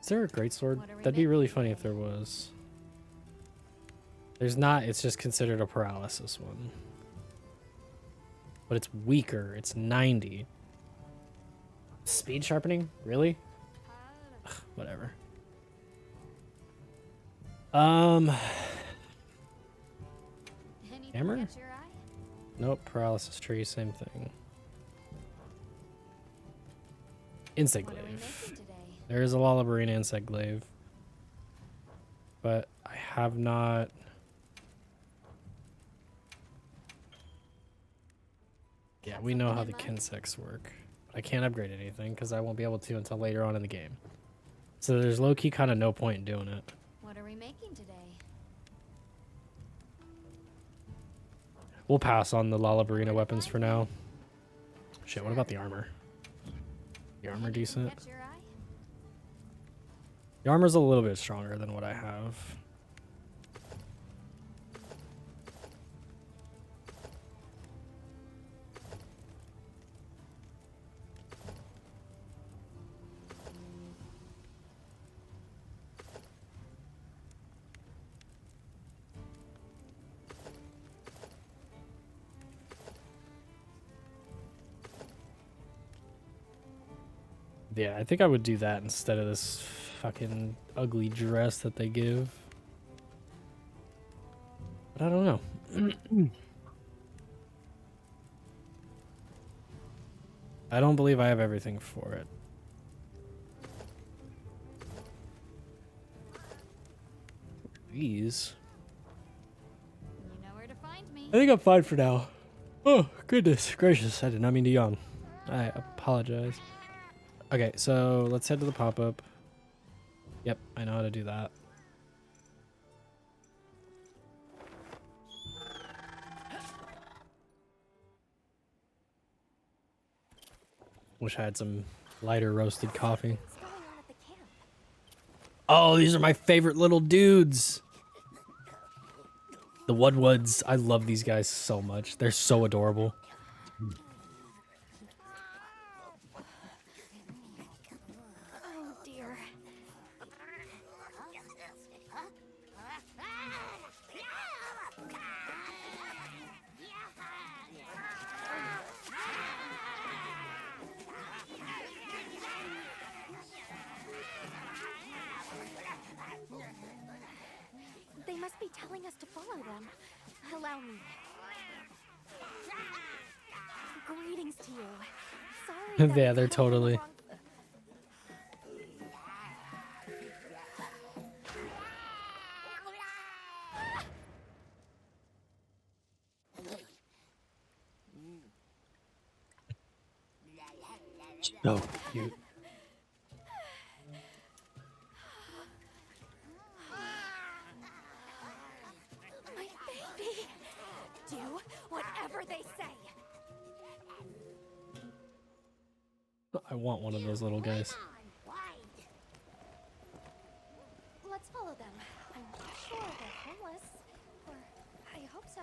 Is there a greatsword? What are we That'd be really making funny if today? there was. There's not. It's just considered a paralysis one. But it's weaker. It's 90. Speed sharpening? Really? Ugh, whatever. Anything Hammer? catch your eye? Nope. Paralysis tree. Same thing. Insect What are we glaive. making today? There is a Lalabarina insect glaive. But I have not. Yeah, we know how the Kinsects work. I can't upgrade anything because I won't be able to until later on in the game. So there's low-key kind of no point in doing it. What are we making today? We'll pass on the Lalabarina weapons for now. Shit, what about the armor? The armor Anything decent? catch your eye? The armor's a little bit stronger than what I have. Yeah, I think I would do that instead of this fucking ugly dress that they give. But I don't know. I don't believe I have everything for it. These. You know where to find me. I think I'm fine for now. Oh, goodness gracious. I did not mean to yawn. I apologize. Okay, so let's head to the pop-up. Yep, I know how to do that. Wish I had some lighter roasted coffee. What's going on at the camp? Oh, these are my favorite little dudes. The Woodwoods. I love these guys so much. They're so adorable. Oh dear. They must be telling us to follow them. Allow me. Greetings to you. Sorry. that Yeah, we they're caught you totally. along- So cute. My baby! Do whatever they say! I want one of those little guys. Let's follow them. I'm sure they're homeless. Or I hope so.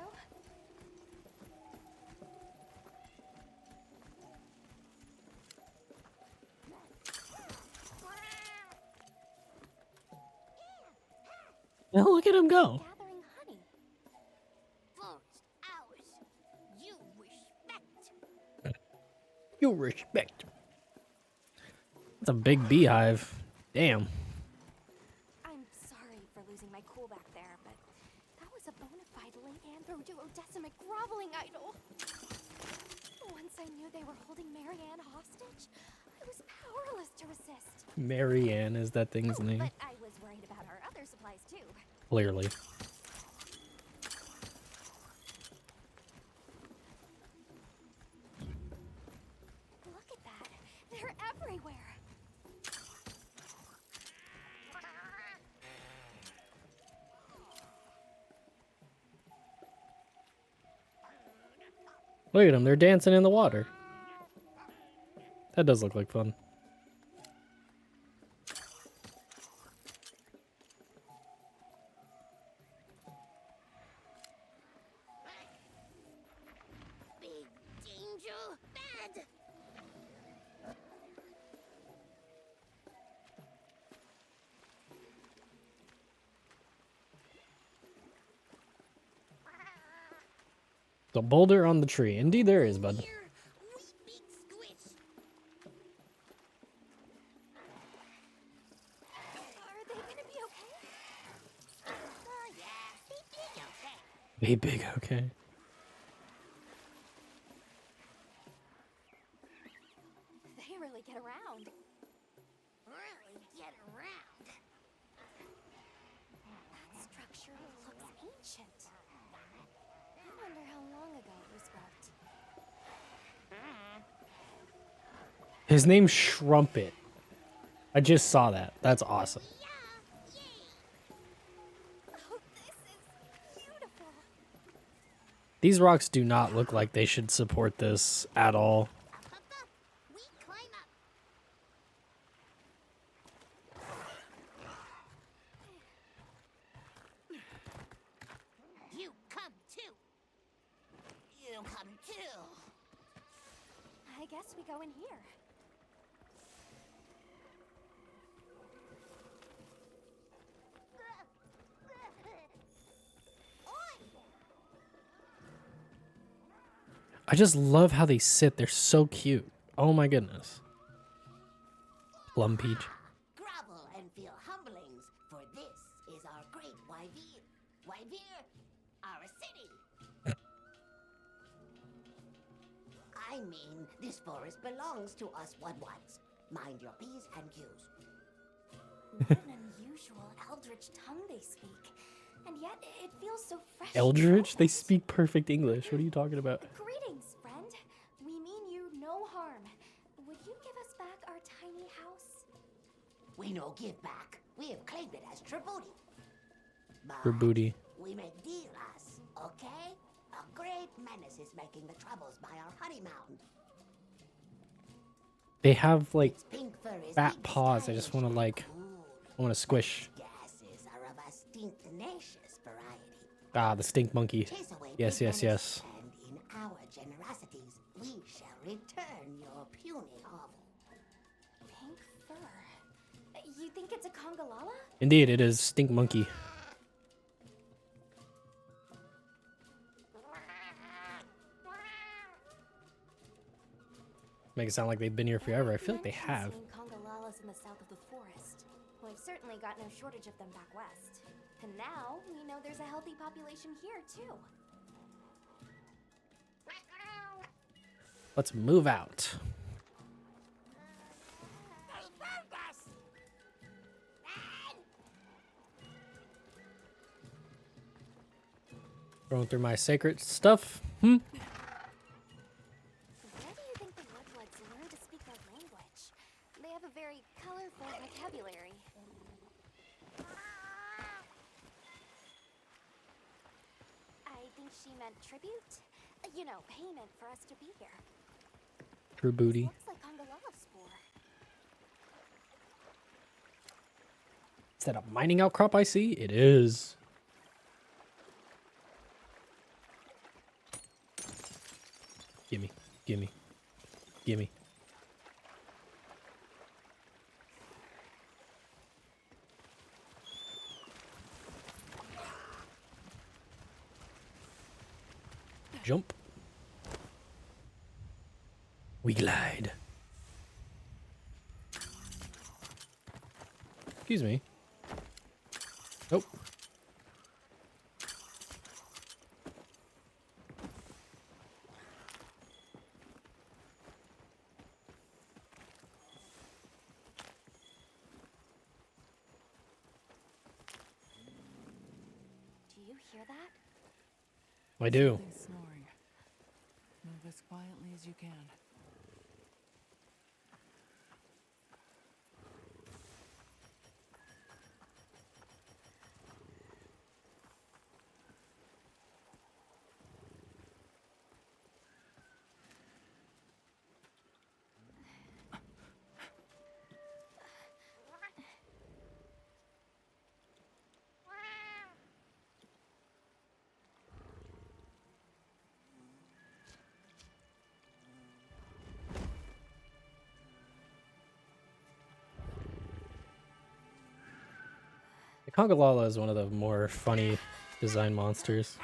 Now look at him go. Gathering honey. First, ours. You respect. You respect. That's a big beehive. Damn. I'm sorry for losing my cool back there, but that was a bona fide late anthro-duodecimic groveling idol. Once I knew they were holding Marianne hostage, I was powerless to resist. Marianne is that thing's Oh, name. but I was worried about our other supplies too. Clearly. Look at them, they're dancing in the water. That does look like fun. Big danger, bad. The boulder on the tree. Indeed there is, bud. Here, we big squish. Are they gonna be okay? Oh yeah, they big okay. Be big, okay. They really get around. Really get around. That structure looks ancient. I wonder how long ago it was built. His name's Shrumpet. I just saw that. That's awesome. Yeah, yay. Oh, this is beautiful. These rocks do not look like they should support this at all. Up, up. We climb up. You come too. You come too. I guess we go in here. I just love how they sit. They're so cute. Oh my goodness. Plum peach. Grovel and feel humblings, for this is our great Wyvere. Wyvere, our city. I mean, this forest belongs to us one-ones. Mind your P's and Q's. What an unusual eldritch tongue they speak. And yet, it feels so fresh. and Eldritch? They relevant. speak perfect English. What are you talking about? Greetings, friend. We mean you no harm. Would you give us back our tiny house? We no give back. We have claimed it as Tribooty. For booty. We make dealers, okay? A great menace is making the troubles by our honey mound. They have like Its pink fur is fat big, paws. I just stylish, want to and like, cool. I want to squish. Gases are of a stinknacious variety. Ah, the stink monkey. Chase away Yes, big yes, menace, yes. And in our generosities, we shall return your puny hovel. Pink fur? You think it's a Congalala? Indeed, it is stink monkey. Make it sound like they've been here forever. I feel like they have. Seen Congolalas in the south of the forest. We've certainly got no shortage of them back west. And now we know there's a healthy population here too. Let's move out. They found us! Going through my sacred stuff. Hmm. Where do you think the Woodwoods learned to speak our language? They have a very colorful vocabulary. I think she meant tribute. You know, payment for us to be here. True booty. Looks like Congalala spore. Is that a mining outcrop I see? It is. Gimme, gimme, gimme. Jump. We glide. Excuse me. Nope. Do you hear that? I do. Something's snoring. Move as quietly as you can. Congalala is one of the more funny design monsters.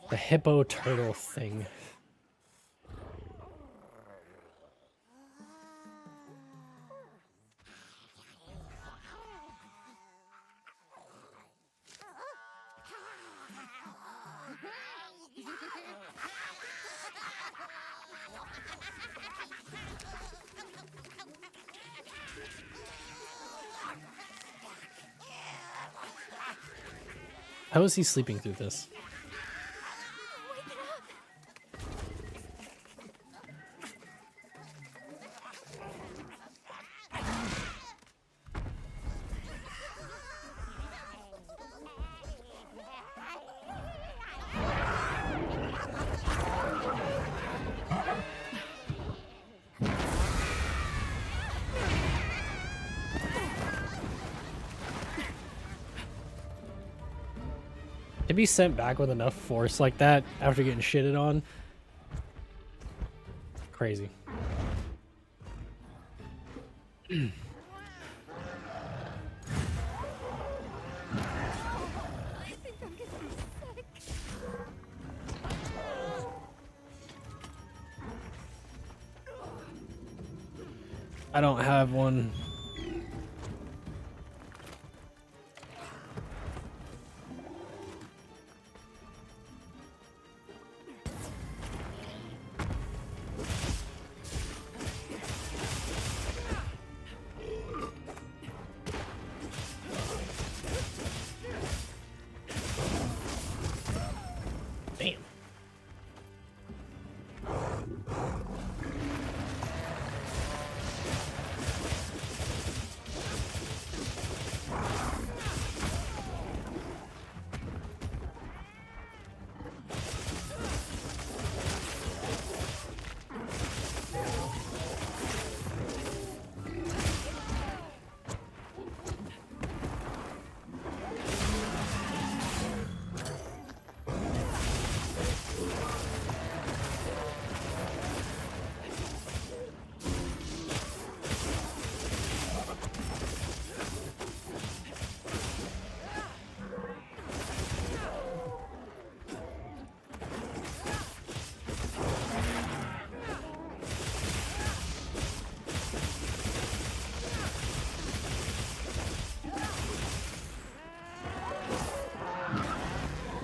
The hippo turtle thing. How is he sleeping through this? To be sent back with enough force like that after getting shitted on, crazy. I don't have one. Damn.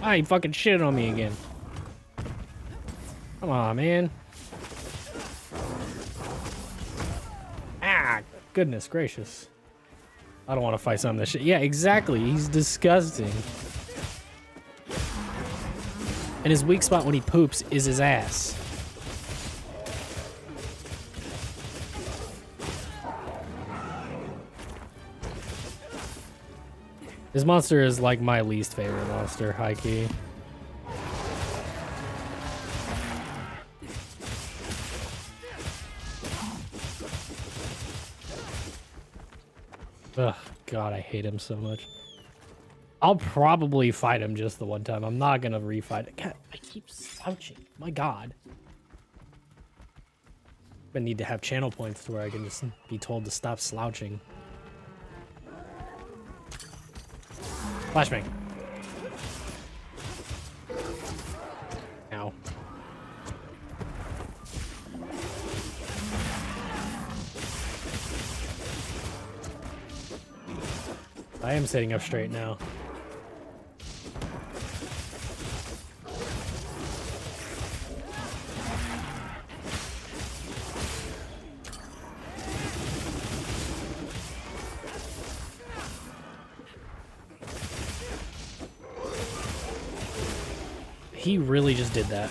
Ah, he fucking shit on me again. Come on, man. Ah, goodness gracious. I don't want to fight some of this shit. Yeah, exactly. He's disgusting. And his weak spot when he poops is his ass. This monster is like my least favorite monster, high key. Ugh, God, I hate him so much. I'll probably fight him just the one time. I'm not gonna refight it. God, I keep slouching. My God. I need to have channel points to where I can just be told to stop slouching. Flashbang. Ow. I am sitting up straight now. He really just did that.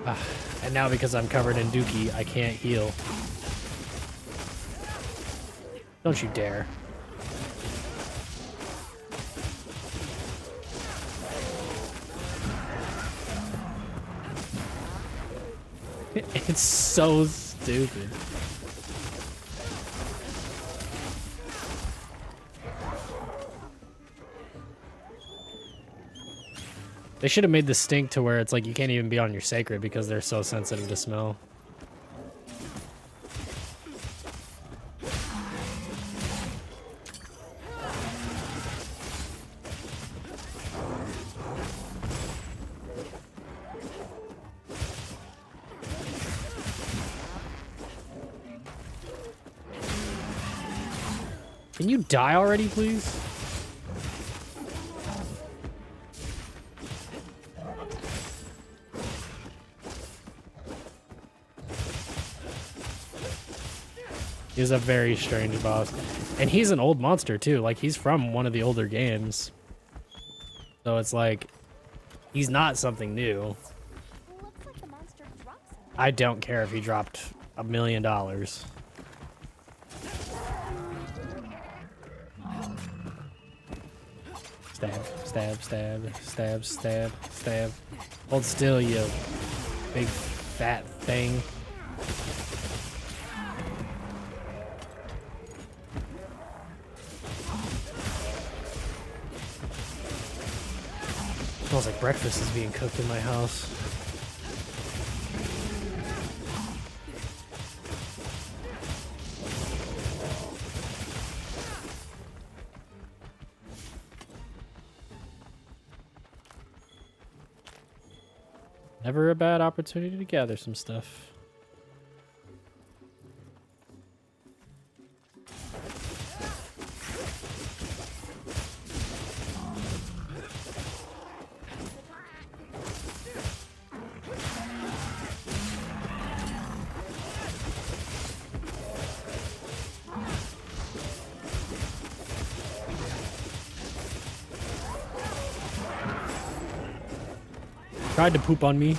And now because I'm covered in dookie, I can't heal. Don't you dare. It's so stupid. They should have made the stink to where it's like you can't even be on your sacred because they're so sensitive to smell. Can you die already, please? He's a very strange boss. And he's an old monster, too. Like, he's from one of the older games. So it's like, he's not something new. Looks like the monster dropped something. I don't care if he dropped $1 million. Stab, stab, stab, stab, stab, stab. Hold still, you big fat thing. Smells like breakfast is being cooked in my house. Never a bad opportunity to gather some stuff. Tried to poop on me.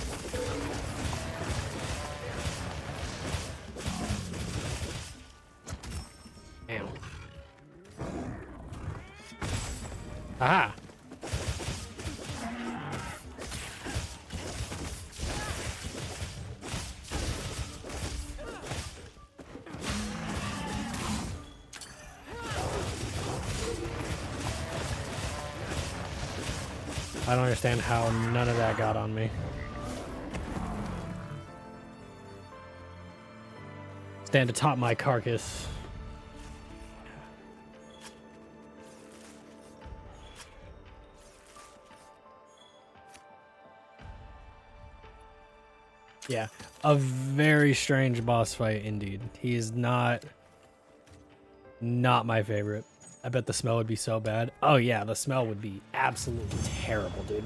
Damn. Aha. I don't understand how none of that got on me. Stand atop my carcass. Yeah, a very strange boss fight indeed. He is not my favorite. I bet the smell would be so bad. Oh yeah, the smell would be absolutely terrible, dude.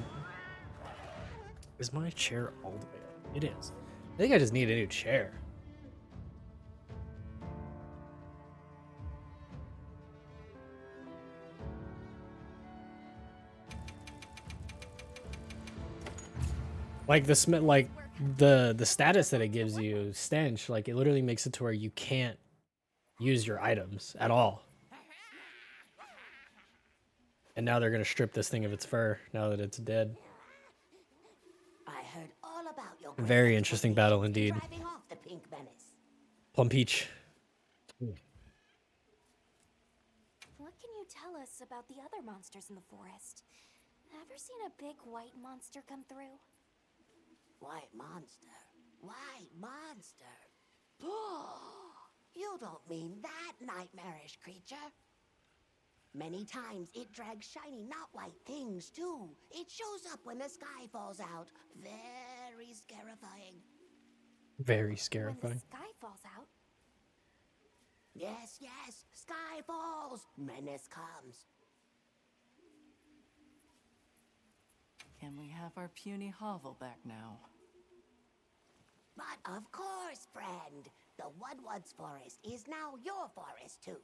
Is my chair all the way up? It is. I think I just need a new chair. Like the smell, like the status that it gives you, stench, like it literally makes it to where you can't use your items at all. And now they're gonna strip this thing of its fur now that it's dead. I heard all about your Very interesting battle indeed. driving off the pink menace. Plum Peach. What can you tell us about the other monsters in the forest? Ever seen a big white monster come through? White monster. White monster. You don't mean that nightmarish creature. Many times it drags shiny, not white things, too. It shows up when the sky falls out. Very scarifying. Very When scarifying. the sky falls out? Yes, yes. Sky falls. Menace comes. Can we have our puny hovel back now? But of course, friend. The Woodwoods forest is now your forest, too.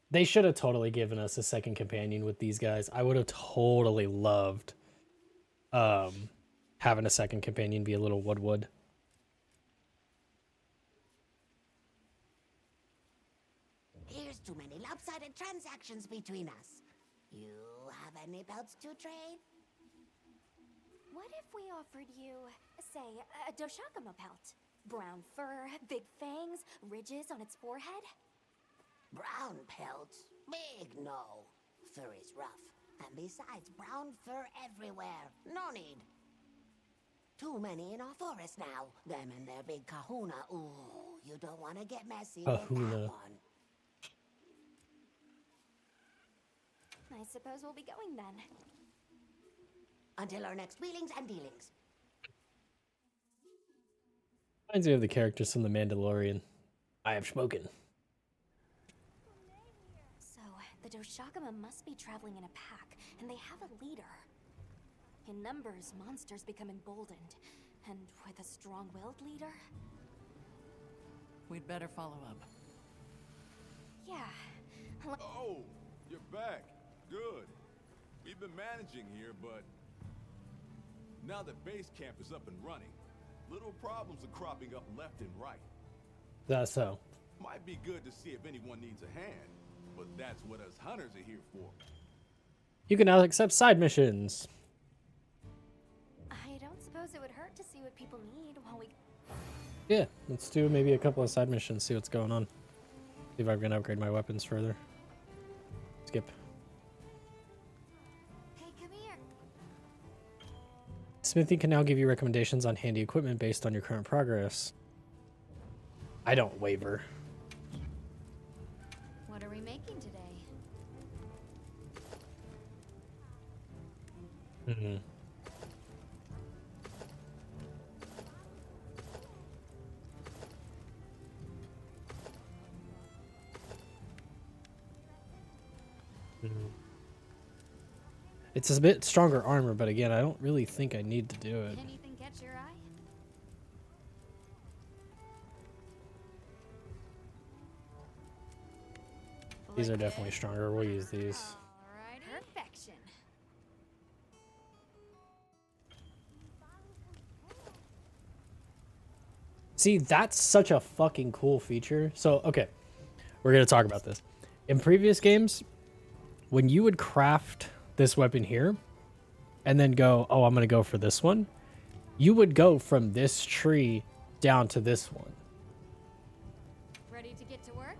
They should have totally given us a second companion with these guys. I would have totally loved having a second companion be a little wood. Here's too many lopsided transactions between us. You have any pelts to trade? What if we offered you, say, a Doshakama pelt? Brown fur, big fangs, ridges on its forehead? Brown pelts? Big no. Fur is rough. And besides, brown fur everywhere. No need. Too many in our forest now. Them and their big kahuna. Ooh, you don't want to get messy with that Kahuna. one. I suppose we'll be going then. Until our next wheelings and dealings. Reminds me of the characters from The Mandalorian. I have spoken. So, the Doshakama must be traveling in a pack, and they have a leader. In numbers, monsters become emboldened. And with a strong-willed leader? We'd better follow up. Yeah. Oh, you're back. Good. We've been managing here, but now that base camp is up and running, little problems are cropping up left and right. That's so. Might be good to see if anyone needs a hand, but that's what us hunters are here for. You can now accept side missions. I don't suppose it would hurt to see what people need while we... Yeah, let's do maybe a couple of side missions, see what's going on. See if I can upgrade my weapons further. Skip. Hey, come here. Smithy can now give you recommendations on handy equipment based on your current progress. I don't waver. What are we making today? Mm-hmm. It's a bit stronger armor, but again, I don't really think I need to do it. Anything catch your eye? These are definitely stronger. We'll use these. Alrighty. Perfection. See, that's such a fucking cool feature. So, okay, we're going to talk about this. In previous games, when you would craft this weapon here and then go, oh, I'm going to go for this one, you would go from this tree down to this one. Ready to get to work?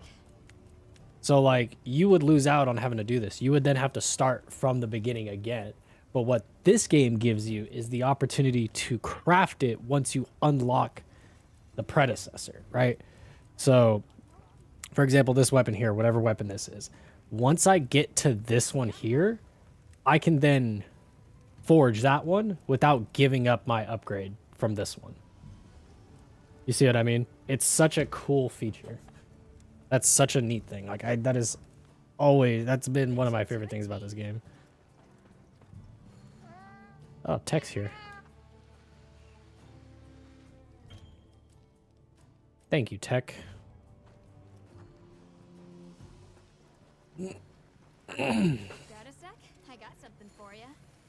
So, like, you would lose out on having to do this. You would then have to start from the beginning again. But what this game gives you is the opportunity to craft it once you unlock the predecessor, right? So, for example, this weapon here, whatever weapon this is, once I get to this one here, I can then forge that one without giving up my upgrade from this one. You see what I mean? It's such a cool feature. That's such a neat thing. Like, that's been one of my favorite things about this game. Oh, Tech's here. Thank you, Tech. Got a sec? I got something for you.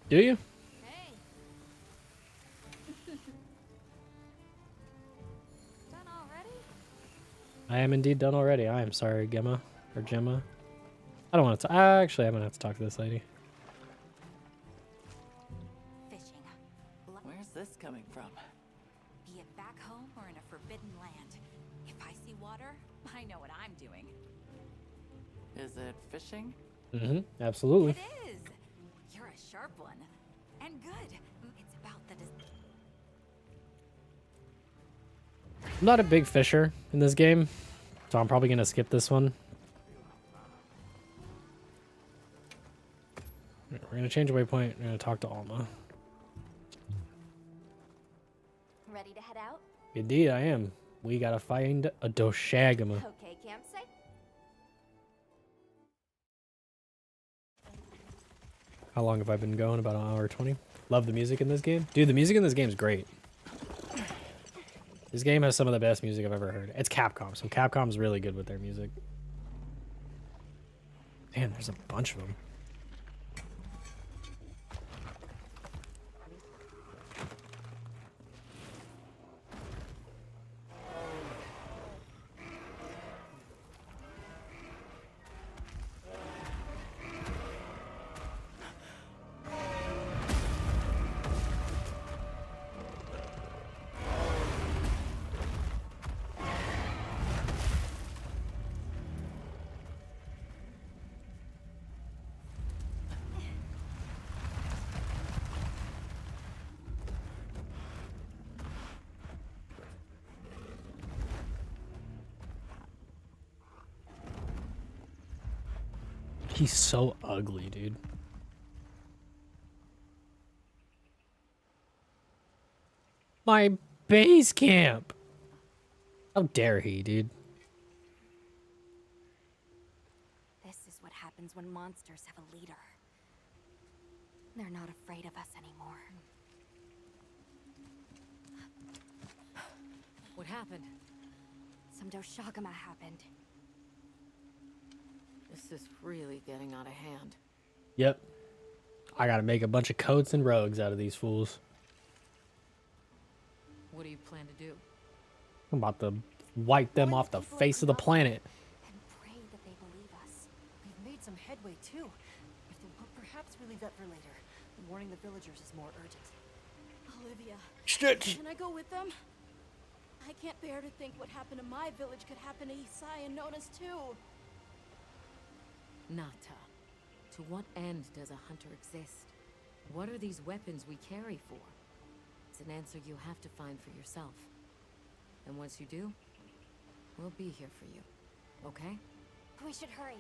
Do you? Hey. Done already? I am indeed done already. I am sorry, Gemma. Or Gemma. I don't want to... Actually, I'm going to have to talk to this lady. Fishing. Where's this coming from? Be it back home or in a forbidden land. If I see water, I know what I'm doing. Is it fishing? Mm-hmm. Absolutely. It is. You're a sharp one. And good. It's about the... I'm not a big fisher in this game, so I'm probably going to skip this one. We're going to change waypoint. We're going to talk to Alma. Ready to head out? Indeed, I am. We got to find a Doshagama. Okay, campsite. How long have I been going? About an hour 20. Love the music in this game. Dude, the music in this game is great. This game has some of the best music I've ever heard. It's Capcom, so Capcom's really good with their music. Man, there's a bunch of them. He's so ugly, dude. My base camp. How dare he, dude? This is what happens when monsters have a leader. They're not afraid of us anymore. What happened? Some Doshagama happened. This is really getting out of hand. Yep. I gotta make a bunch of coats and rogues out of these fools. What do you plan to do? I'm about to wipe them off the face of the planet. And pray that they believe us. We've made some headway too. Perhaps we leave that for later. Warning the villagers is more urgent. Olivia, Shit. can I go with them? I can't bear to think what happened to my village could happen to Isai and Nona's too. Nata, to what end does a hunter exist? What are these weapons we carry for? It's an answer you have to find for yourself. And once you do, we'll be here for you. Okay? We should hurry.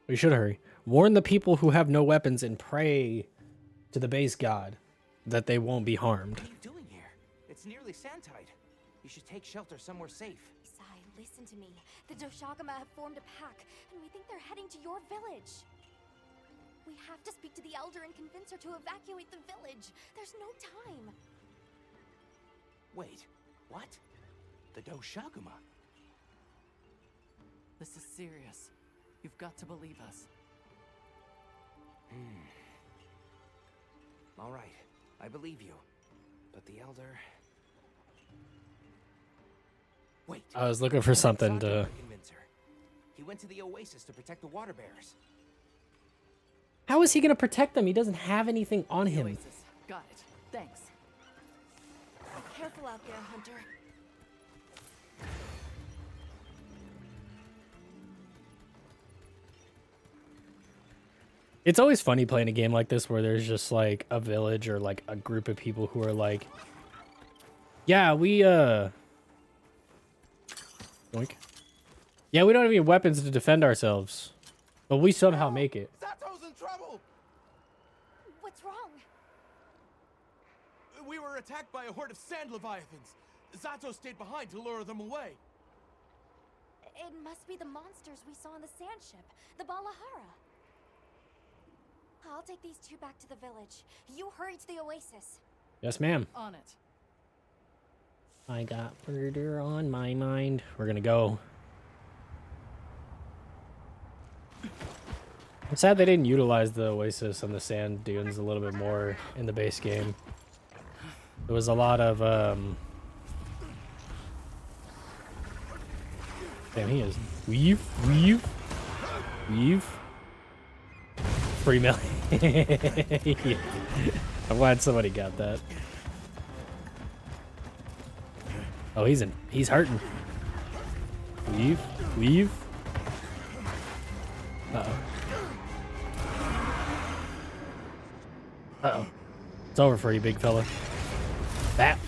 We should hurry. Warn the people who have no weapons and pray to the base god that they won't be harmed. What are you doing here? It's nearly Santide. You should take shelter somewhere safe. Isai, listen to me. The Doshagama have formed a pack, and we think they're heading to your village. We have to speak to the elder and convince her to evacuate the village. There's no time. Wait, what? The Doshaguma? This is serious. You've got to believe us. All right, I believe you. But the Elder... Wait. I was looking for something to... Convince her. He went to the oasis to protect the water bearers. How is he going to protect them? He doesn't have anything on him. Oasis. Got it. Thanks. Be careful out there, Hunter. It's always funny playing a game like this where there's just like a village or like a group of people who are like, yeah, we Yoink. Yeah, we don't have any weapons to defend ourselves, but we somehow make it. Sato's in trouble! What's wrong? We were attacked by a horde of sand leviathans. Zato stayed behind to lure them away. It must be the monsters we saw on the sand ship, the Balahara. I'll take these two back to the village. You hurry to the oasis. Yes, ma'am. On it. I got murder on my mind. We're gonna go. I'm sad they didn't utilize the oasis and the sand dunes a little bit more in the base game. There was a lot of damn, he is weave. $3 million. I'm glad somebody got that. Oh, he's hurting. Leave. Uh-oh. It's over for you, big fella. That.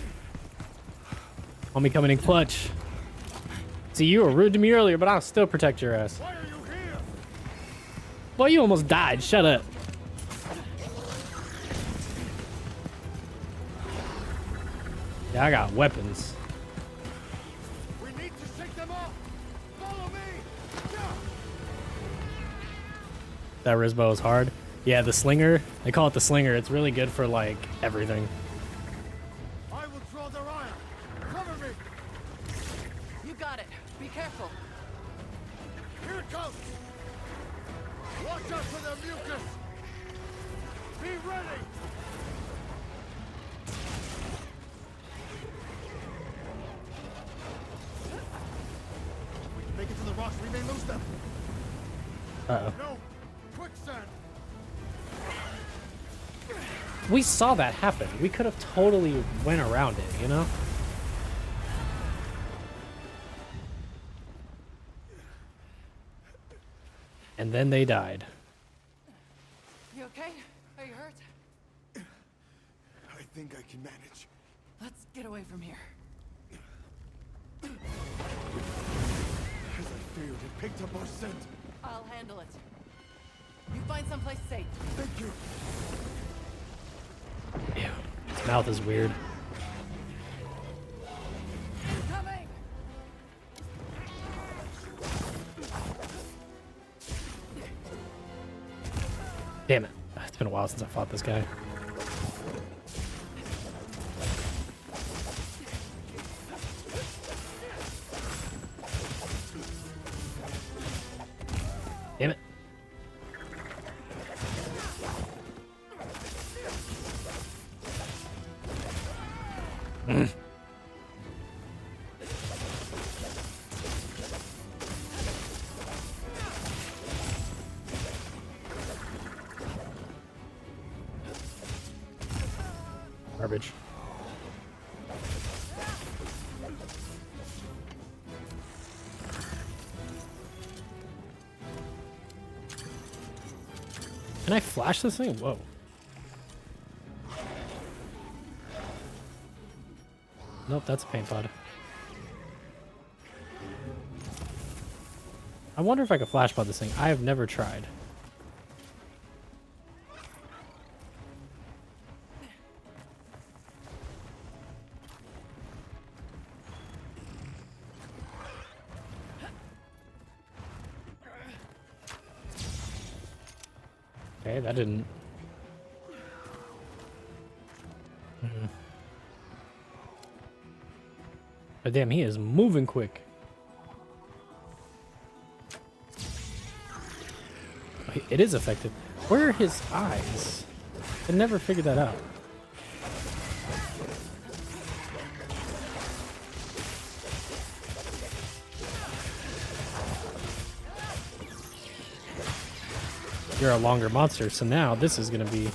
Homie coming in clutch. See, you were rude to me earlier, but I'll still protect your ass. Why are you here? Boy, you almost died. Shut up. Yeah, I got weapons. We need to shake them off. Follow me. That Rizbo is hard. Yeah, the slinger. They call it the slinger. It's really good for like everything. I will draw their ire. Cover me. You got it. Be careful. Here it comes. Watch out for their mucus. Be ready. We can make it to the rocks. We may lose them. Uh-oh. No. Quicksand. We saw that happen. We could have totally went around it, you know? And then they died. You okay? Are you hurt? I think I can manage. Let's get away from here. As I feared, it Picked up our scent. I'll handle it. You find someplace safe. Thank you. Ew. His mouth is weird. Coming! Damn it. It's been a while since I fought this guy. Damn it. Garbage. Can I flash this thing? Whoa. Nope, that's a paint pod. I wonder if I could flash pod this thing. I have never tried. Okay, that didn't. But damn, he is moving quick. It is effective. Where are his eyes? I never figured that out. You're a longer monster, so now this is gonna be...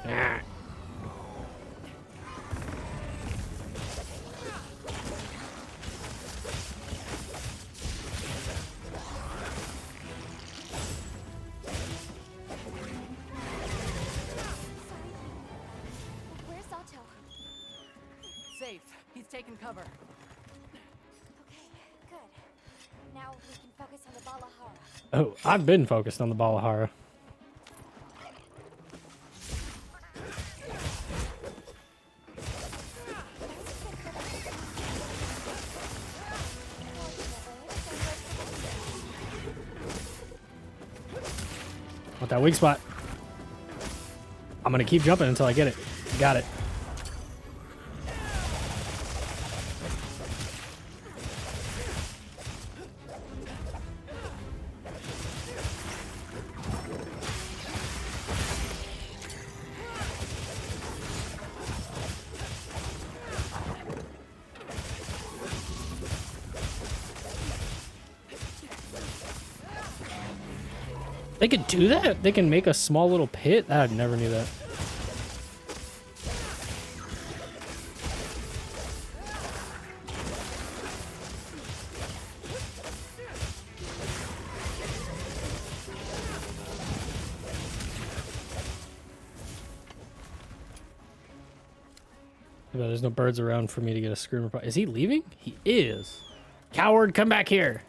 Ah. Where's Zato? Safe. He's taken cover. Okay, good. Now we can focus on the Balahara. Oh, I've been focused on the Balahara. Want that weak spot? I'm gonna keep jumping until I get it. Got it. They could do that? They can make a small little pit? I never knew that. There's no birds around for me to get a screamer. Is he leaving? He is. Coward, come back here.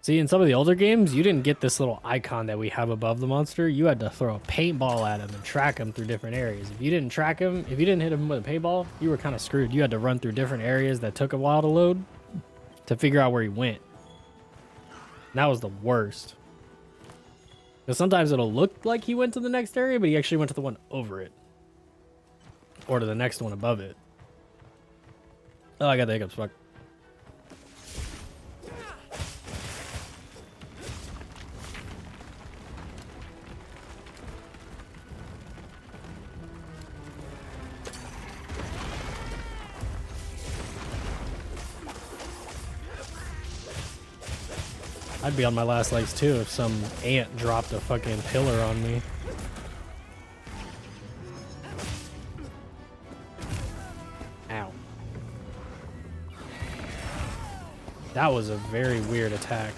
See, in some of the older games, you didn't get this little icon that we have above the monster. You had to throw a paintball at him and track him through different areas. If you didn't track him, if you didn't hit him with a paintball, you were kind of screwed. You had to run through different areas that took a while to load to figure out where he went. And that was the worst. Because sometimes it'll look like he went to the next area, but he actually went to the one over it. Or to the next one above it. Oh, I got the hiccups. Fuck. I'd be on my last legs too if some ant dropped a fucking pillar on me. Ow. That was a very weird attack.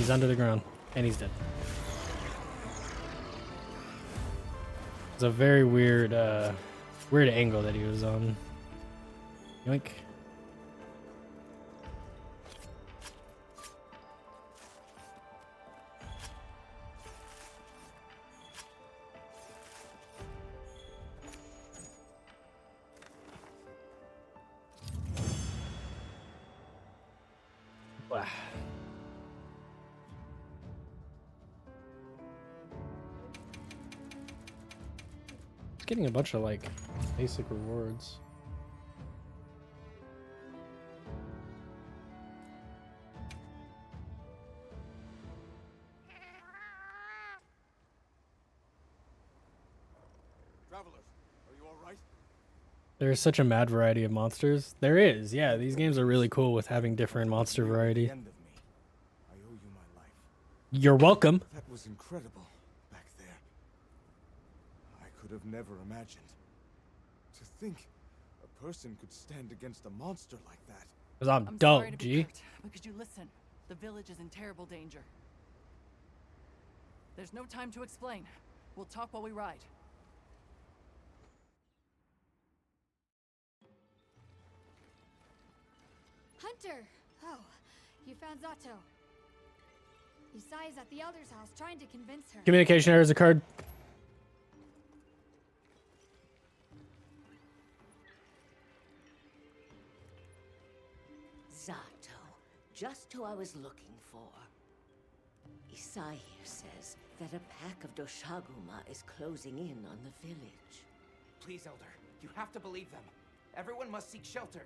He's under the ground, and he's dead. It's a very weird, weird angle that he was on. Yoink. Wow. Getting a bunch of like basic rewards. Travelers, are you all right? There's such a mad variety of monsters. There is, yeah. These games are really cool with having different monster variety. I owe you my life. You're welcome. That was incredible back there. I could have never imagined. To think a person could stand against a monster like that. Cause I'm sorry dope, to be G. curt, but could you listen? The village is in terrible danger. There's no time to explain. We'll talk while we ride. Hunter! Oh, you found Zato. Isai's at the Elder's house trying to convince her. Communication errors occurred. Zato, just who I was looking for. Isai here says that a pack of Doshaguma is closing in on the village. Please, Elder, you have to believe them. Everyone must seek shelter.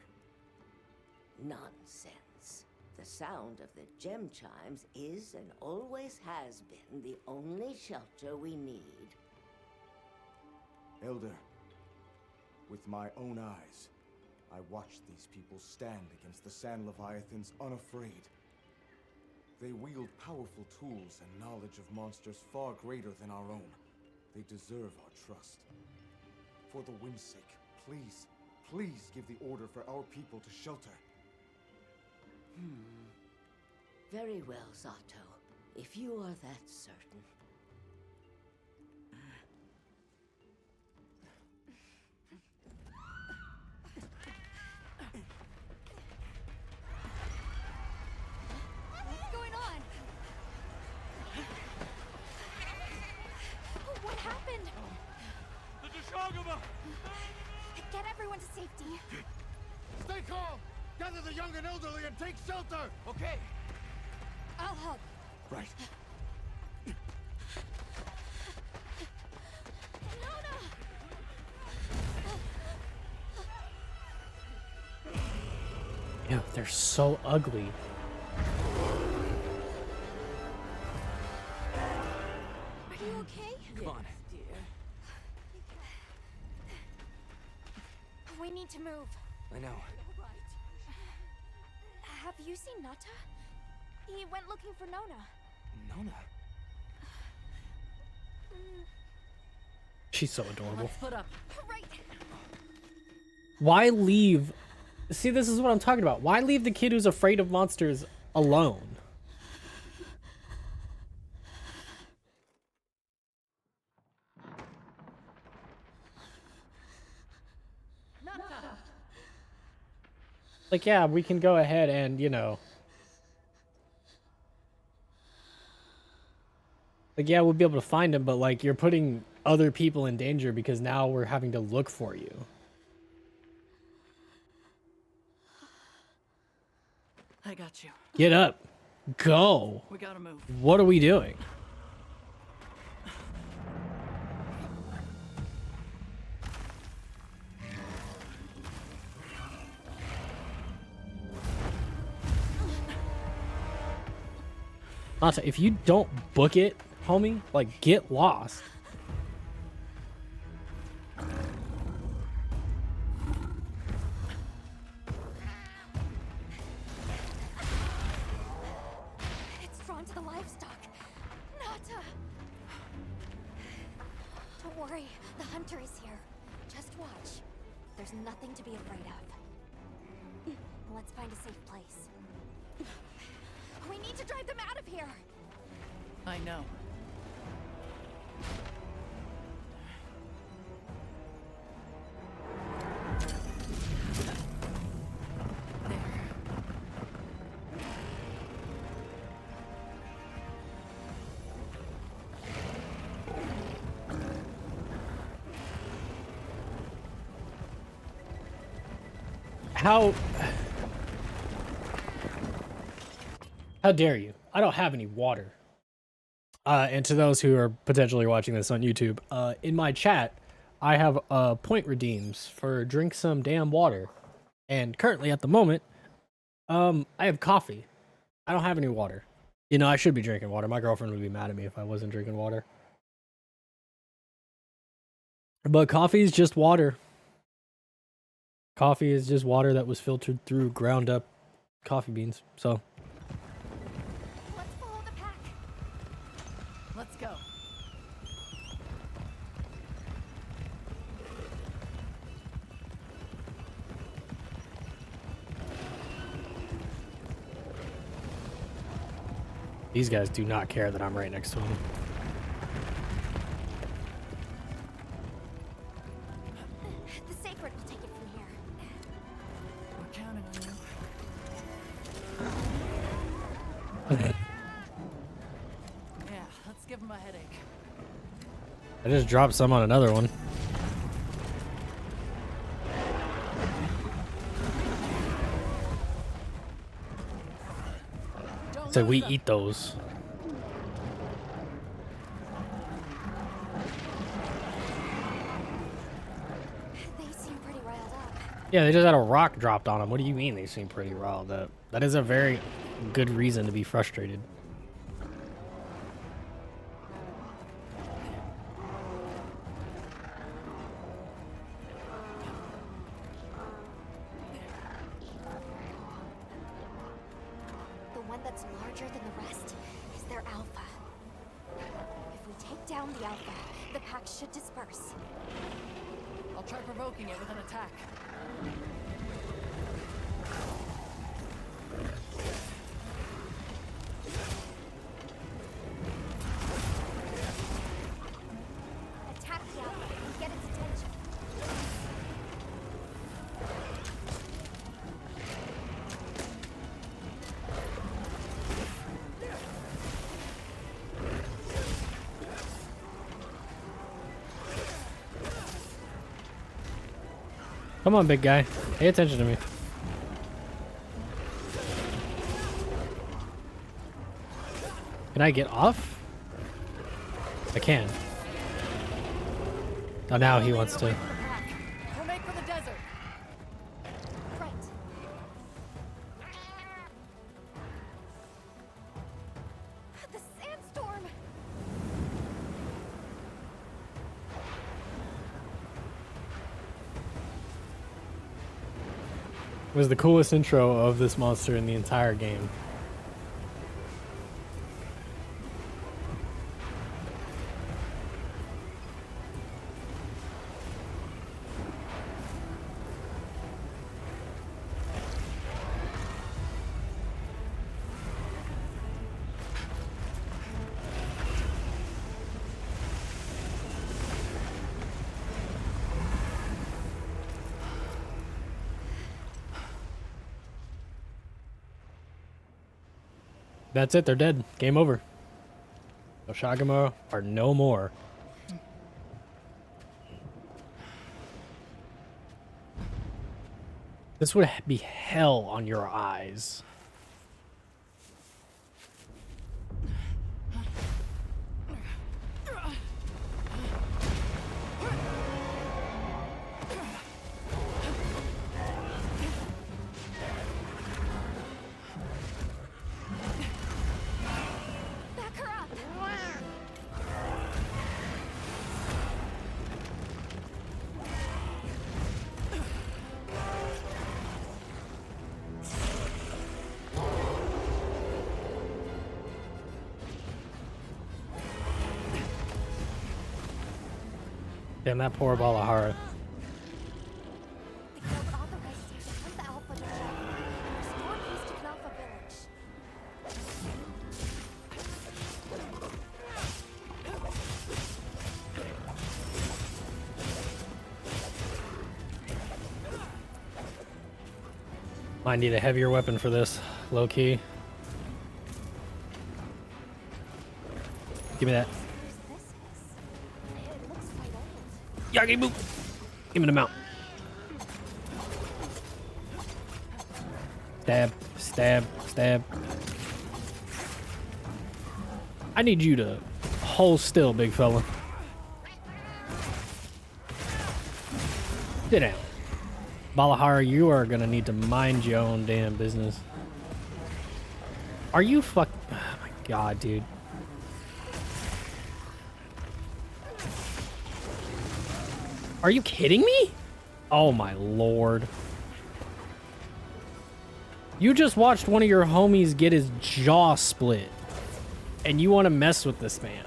Nonsense. The sound of the gem chimes is and always has been the only shelter we need. Elder, with my own eyes, I watched these people stand against the Sand Leviathans unafraid. They wield powerful tools and knowledge of monsters far greater than our own. They deserve our trust. For the wind's sake, please, please give the order for our people to shelter. Very well, Zato. If you are that certain. What's going on? What happened? The Doshaguma! Get everyone to safety. Stay calm! Gather the young and elderly and take shelter! Okay. I'll help. Right. Ew, they're so ugly. Are you okay? Come on. We need to move. I know. Have you seen Nata? He went looking for Nona. Nona? She's so adorable. Let's split up. Right. Why leave? See, this is what I'm talking about. Why leave the kid who's afraid of monsters alone? Like, yeah, we can go ahead and, you know. Like, yeah, we'll be able to find him, but, like, you're putting other people in danger because now we're having to look for you. I got you. Get up. Go. We gotta move. What are we doing? Nata, if you don't book it, homie, like, get lost. It's drawn to the livestock. Nata! Don't worry, the hunter is here. Just watch. There's nothing to be afraid of. Let's find a safe place. We need to drive them out of here. I know. How dare you? I don't have any water. And to those who are potentially watching this on YouTube, in my chat, I have point redeems for drink some damn water. And currently at the moment, I have coffee. I don't have any water. You know, I should be drinking water. My girlfriend would be mad at me if I wasn't drinking water. But coffee is just water. Coffee is just water that was filtered through ground up coffee beans. So Let's follow the pack. Let's go. these guys do not care that I'm right next to them. The Sacred will take it from here. We're counting on you. Yeah, let's give him a headache. I just dropped some on another one. So we eat those. They seem pretty riled up. Yeah, they just had a rock dropped on them. What do you mean they seem pretty riled up? That is a very good reason to be frustrated. The one that's larger than the rest is their alpha. If we take down the alpha, the pack should disperse. I'll try provoking it with an attack. Attack the alpha and get its attention. Come on, big guy. Pay attention to me. Can I get off? I can. Oh, now he wants to. We'll make for the desert. Right. The sandstorm! It was the coolest intro of this monster in the entire game. That's it, they're dead. Game over. Oshagama are no more. This would be hell on your eyes. Back her up! Damn, that poor Balahara. The guild authorizes you to hunt the alpha to Restore peace to Knalfa village. Might need a heavier weapon for this, low key. Give me that. Yagi boop. Give me the mount. Stab, stab, stab. I need you to hold still, big fella. Sit down. Balahara, you are gonna need to mind your own damn business. Are you fuck? Oh my god, dude. Are you kidding me? Oh my lord. You just watched one of your homies get his jaw split. And you want to mess with this man.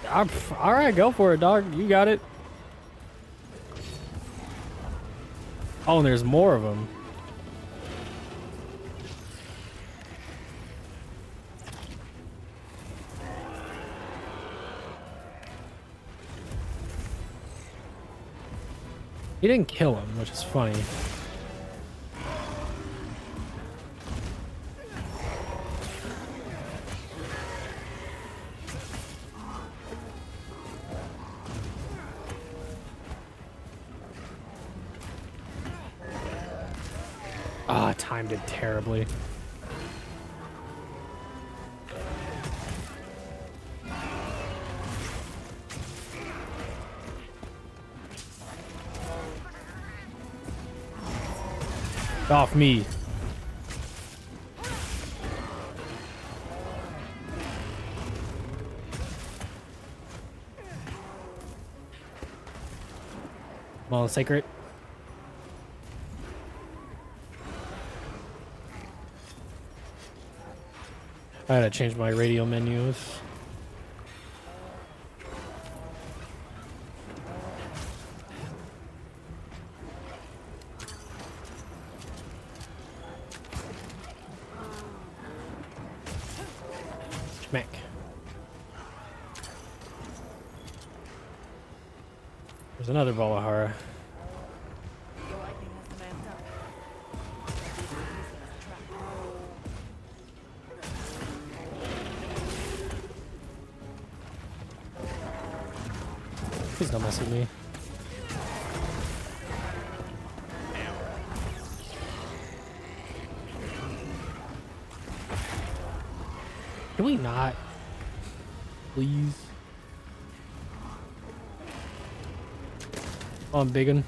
Alright, go for it, dog. You got it. Oh, and there's more of them. He didn't kill him, which is funny. Ah, timed it terribly. Off me. Come on, Sacred. I gotta change my radio menus. Schmack. There's another Balahara. Please don't mess with me. Can we not? Please. On biggin.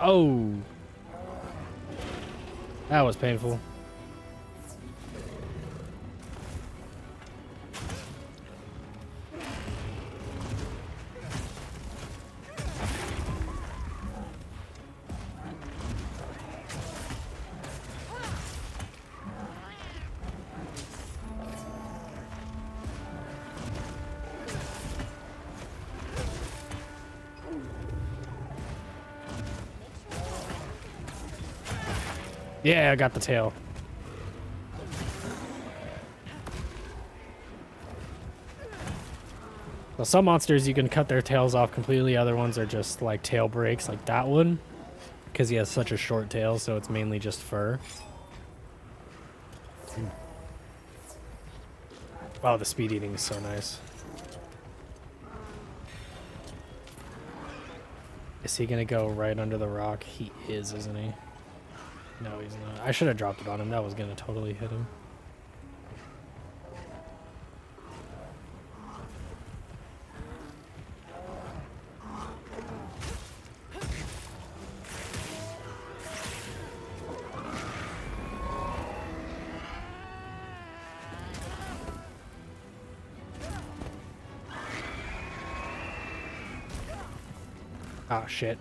Oh, that was painful. Yeah, I got the tail. Well, some monsters you can cut their tails off completely. Other ones are just like tail breaks, like that one. Because he has such a short tail, so it's mainly just fur. Wow, the speed eating is so nice. Is he gonna go right under the rock? He is, isn't he? No, he's not. I should have dropped it on him. That was gonna totally hit him. Oh, shit.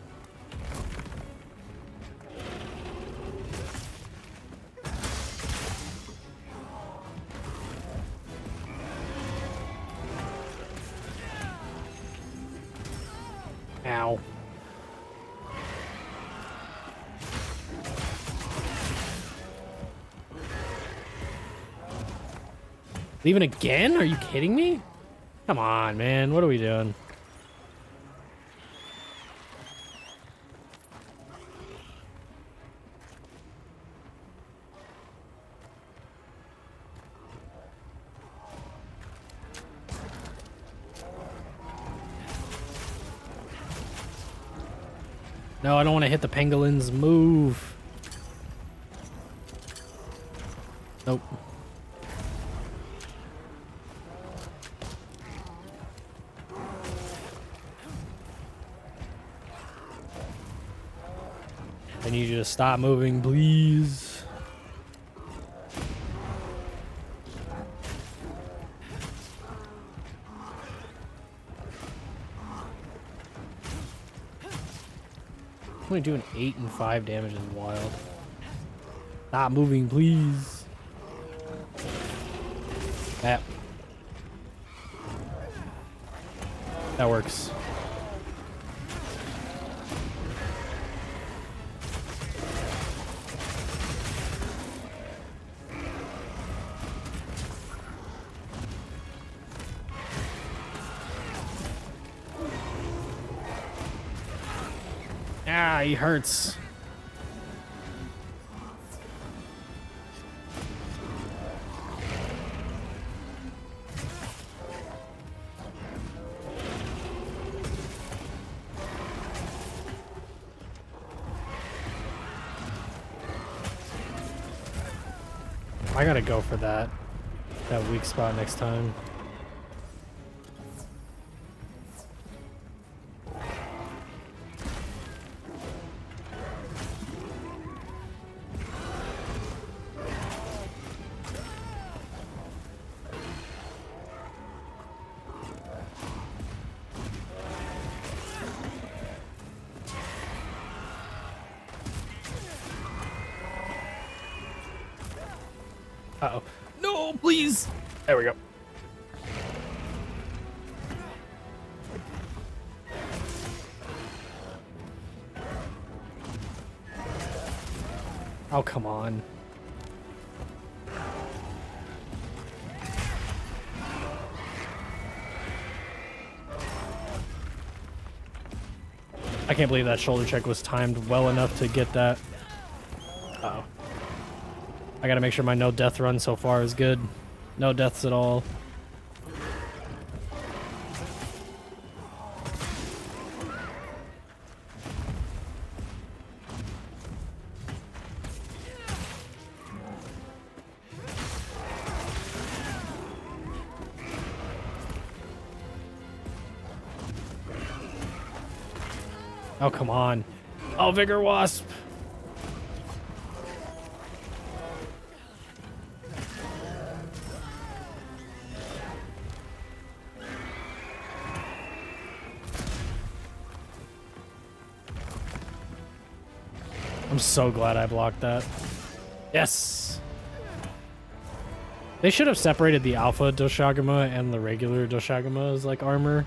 Ow. Leaving again? Are you kidding me? Come on, man. What are we doing? No, I don't want to hit the pangolins. Move. Nope. I need you to stop moving, please. I'm only doing 8 and 5 damage is wild. Stop moving, please. That works. Ah, he hurts. I gotta go for that weak spot next time. Uh-oh. No, please. There we go. Oh, come on. I can't believe that shoulder check was timed well enough to get that. Uh-oh. I gotta make sure my no death run so far is good. No deaths at all. Oh, come on. Oh, Vigor Wasp. I'm so glad I blocked that. Yes. They should have separated the alpha Doshaguma and the regular Doshagama's like armor.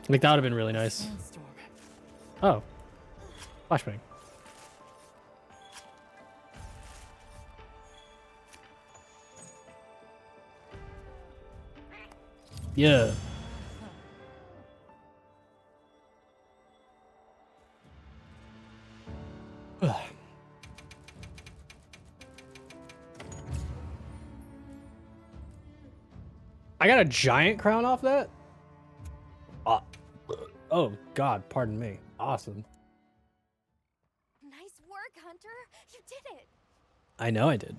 Like that would have been really nice. Oh. Flashbang. Yeah. I got a giant crown off that? Oh, God, pardon me. Awesome. Nice work, Hunter. You did it. I know I did.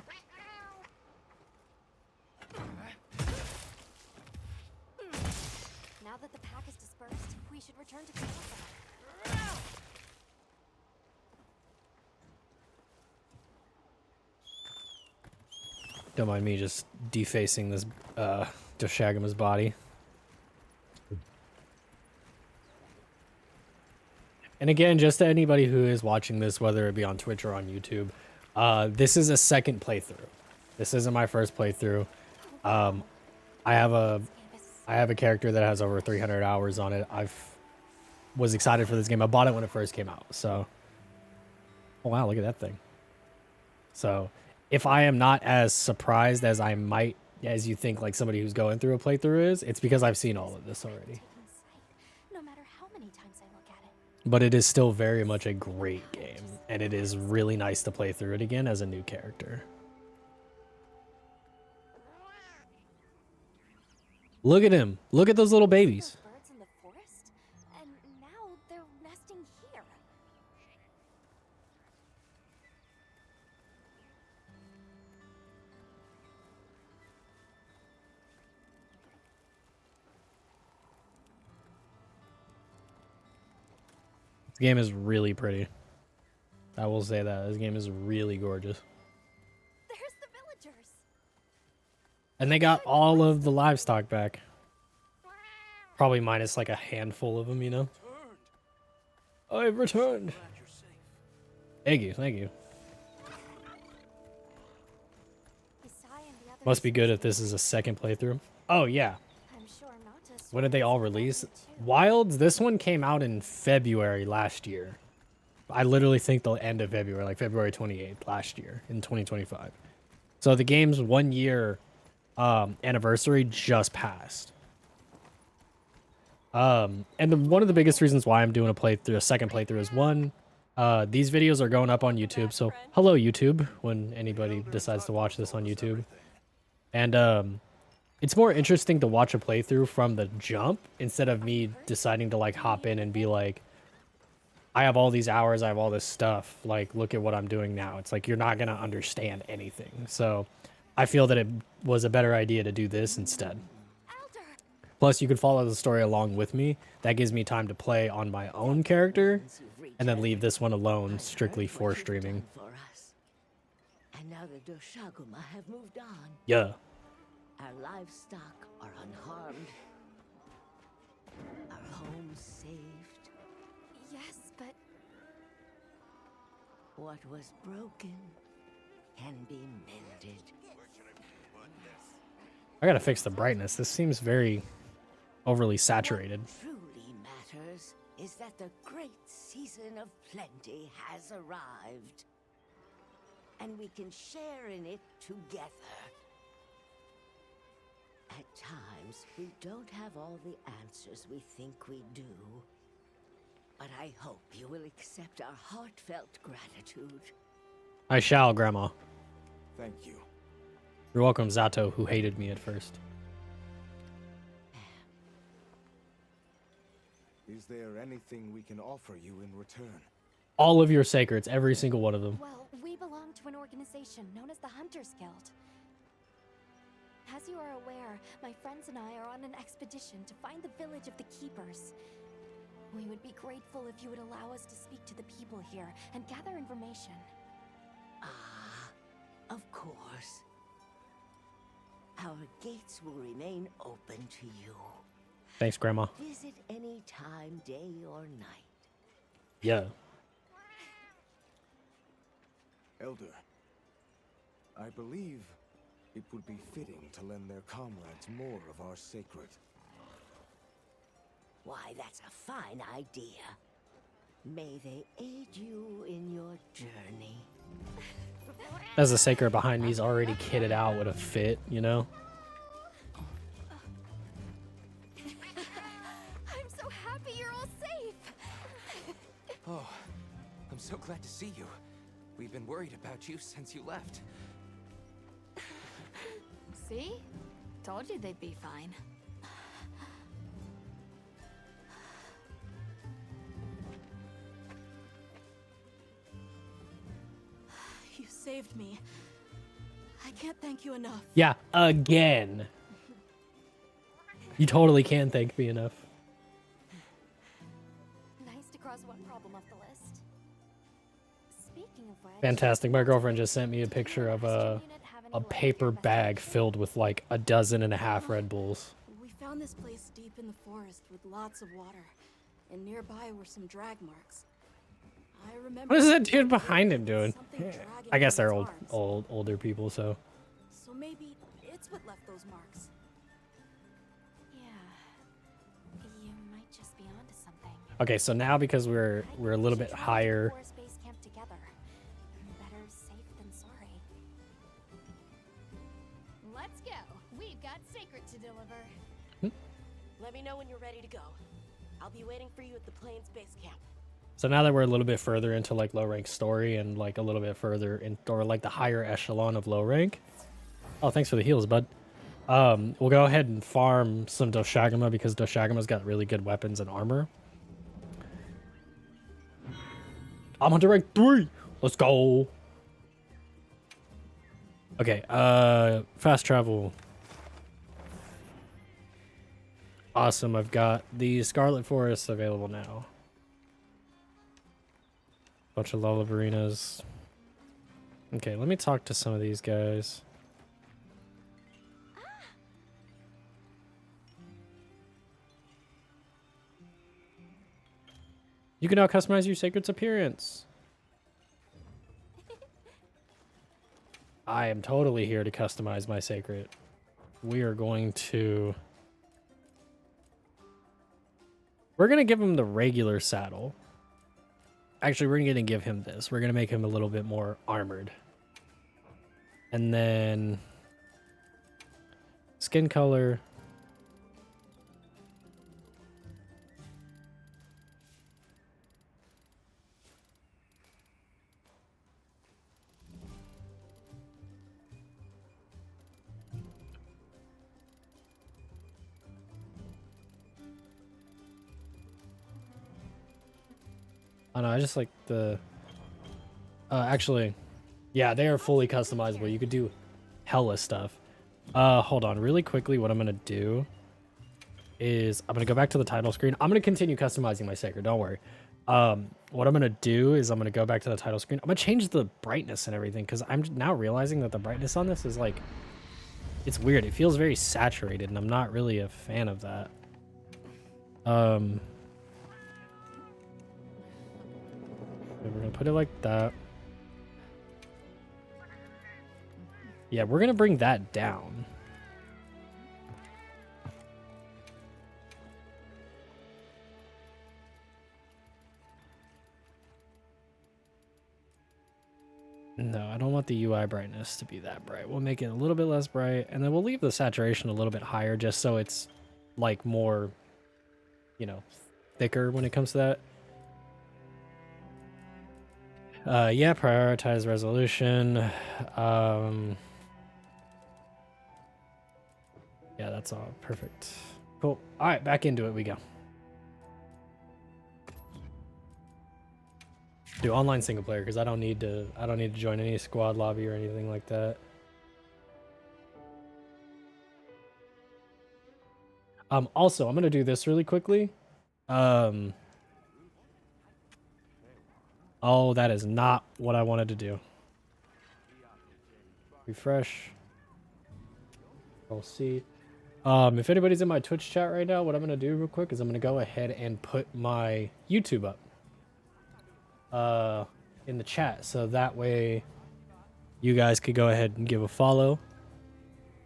Now that the pack is dispersed, we should return to Casa. Don't mind me just defacing this Doshagama's body. And again, just to anybody who is watching this, whether it be on Twitch or on YouTube, this is a second playthrough. This isn't my first playthrough. I have a character that has over 300 hours on it. Was excited for this game. I bought it when it first came out. So, oh wow, look at that thing. So, if I am not as surprised as I might as you think like somebody who's going through a playthrough is. It's because I've seen all of this already. No matter how many times I look at it. But it is still very much a great game, and it is really nice to play through it again as a new character. Look at him. Look at those little babies. Birds in the forest, and now they're nesting here. This game is really pretty. I will say that. This game is really gorgeous. There's the villagers. And they got all of the livestock back. Probably minus like a handful of them, you know? I've returned. Thank you, thank you. Must be good if this is a second playthrough. Oh, yeah. When did they all release? Wilds, this one came out in February last year. I literally think the end of February, like February 28th last year in 2025. So the game's 1 year anniversary just passed. And one of the biggest reasons why I'm doing a second playthrough is one, these videos are going up on YouTube. So hello YouTube, when anybody decides to watch this on YouTube. And it's more interesting to watch a playthrough from the jump instead of me deciding to like hop in and be like, I have all these hours, I have all this stuff, like look at what I'm doing now. It's like you're not gonna understand anything. So I feel that it was a better idea to do this instead. Plus, you could follow the story along with me. That gives me time to play on my own character, and then leave this one alone strictly for streaming. And now the Doshaguma have moved on. Yeah. Our livestock are unharmed. Our home saved. Yes, but what was broken can be mended. I gotta fix the brightness. This seems very overly saturated. What truly matters is that the great season of plenty has arrived. And we can share in it together. At times, we don't have all the answers we think we do. But I hope you will accept our heartfelt gratitude. I shall, Grandma. Thank you. You're welcome, Zato, who hated me at first. Is there anything we can offer you in return? All of your sacreds, every single one of them. well, we belong to an organization known as the Hunters Guild. As you are aware, my friends and I are on an expedition to find the village of the Keepers. We would be grateful if you would allow us to speak to the people here and gather information. Ah, of course. Our gates will remain open to you. Thanks, Grandma. Visit any time, day or night. Yeah. Elder, I believe it would be fitting to lend their comrades more of our sacred. Why, that's a fine idea. May they aid you in your journey. As the sacred behind me is already kitted out with a fit, you know? I'm so happy you're all safe. Oh, I'm so glad to see you. We've been worried about you since you left. See? Told you they'd be fine. You saved me. I can't thank you enough. Yeah, again. You totally can thank me enough. Nice to cross one problem off the list. Speaking of which, Fantastic. My girlfriend just sent me a picture of a paper bag filled with like 12.5 Red Bulls. We found this place deep in the forest with lots of water, and nearby were some drag marks. I remember. What is that dude behind him doing? something dragging I guess on they're its arms. older people, so. So maybe it's what left those marks. yeah, you might just be onto something. Okay, so now because we're a little bit higher. Forest base camp together. Better safe than sorry. Let's go. got Sacred to deliver. Let me know when you're ready to go. I'll be waiting for you at the Plains base camp. So now that we're a little bit further into like low rank story and like a little bit further in, or like the higher echelon of low rank. Oh, thanks for the heals, bud. We'll go ahead and farm some Doshagama because Doshagama's got really good weapons and armor. I'm on to rank 3. Let's go. Okay, fast travel. Awesome, I've got the Scarlet Forest available now. Bunch of Lullabarinas. Okay, let me talk to some of these guys. You can now customize your Sacred's appearance. I am totally here to customize my Sacred. We are going to... We're going to give him the regular saddle. Actually, we're going to give him this. We're going to make him a little bit more armored. And then... Skin color... I don't know, I just like the... actually, yeah, they are fully customizable. You could do hella stuff. Hold on, really quickly, what I'm gonna do is I'm gonna go back to the title screen. I'm gonna continue customizing my Sacred, don't worry. What I'm gonna do is I'm gonna go back to the title screen. I'm gonna change the brightness and everything because I'm now realizing that the brightness on this is like... It's weird. It feels very saturated, and I'm not really a fan of that. We're gonna put it like that. Yeah, we're gonna bring that down. No, I don't want the UI brightness to be that bright. We'll make it a little bit less bright, and then we'll leave the saturation a little bit higher just so it's like more, you know, thicker when it comes to that. Yeah, prioritize resolution. Yeah, that's all perfect. Cool. All right, back into it we go. Do online single player because I don't need to join any squad lobby or anything like that. Also, I'm gonna do this really quickly. Oh, that is not what I wanted to do. Refresh. We'll see. If anybody's in my Twitch chat right now, what I'm gonna do real quick is I'm gonna go ahead and put my YouTube up in the chat, so that way you guys could go ahead and give a follow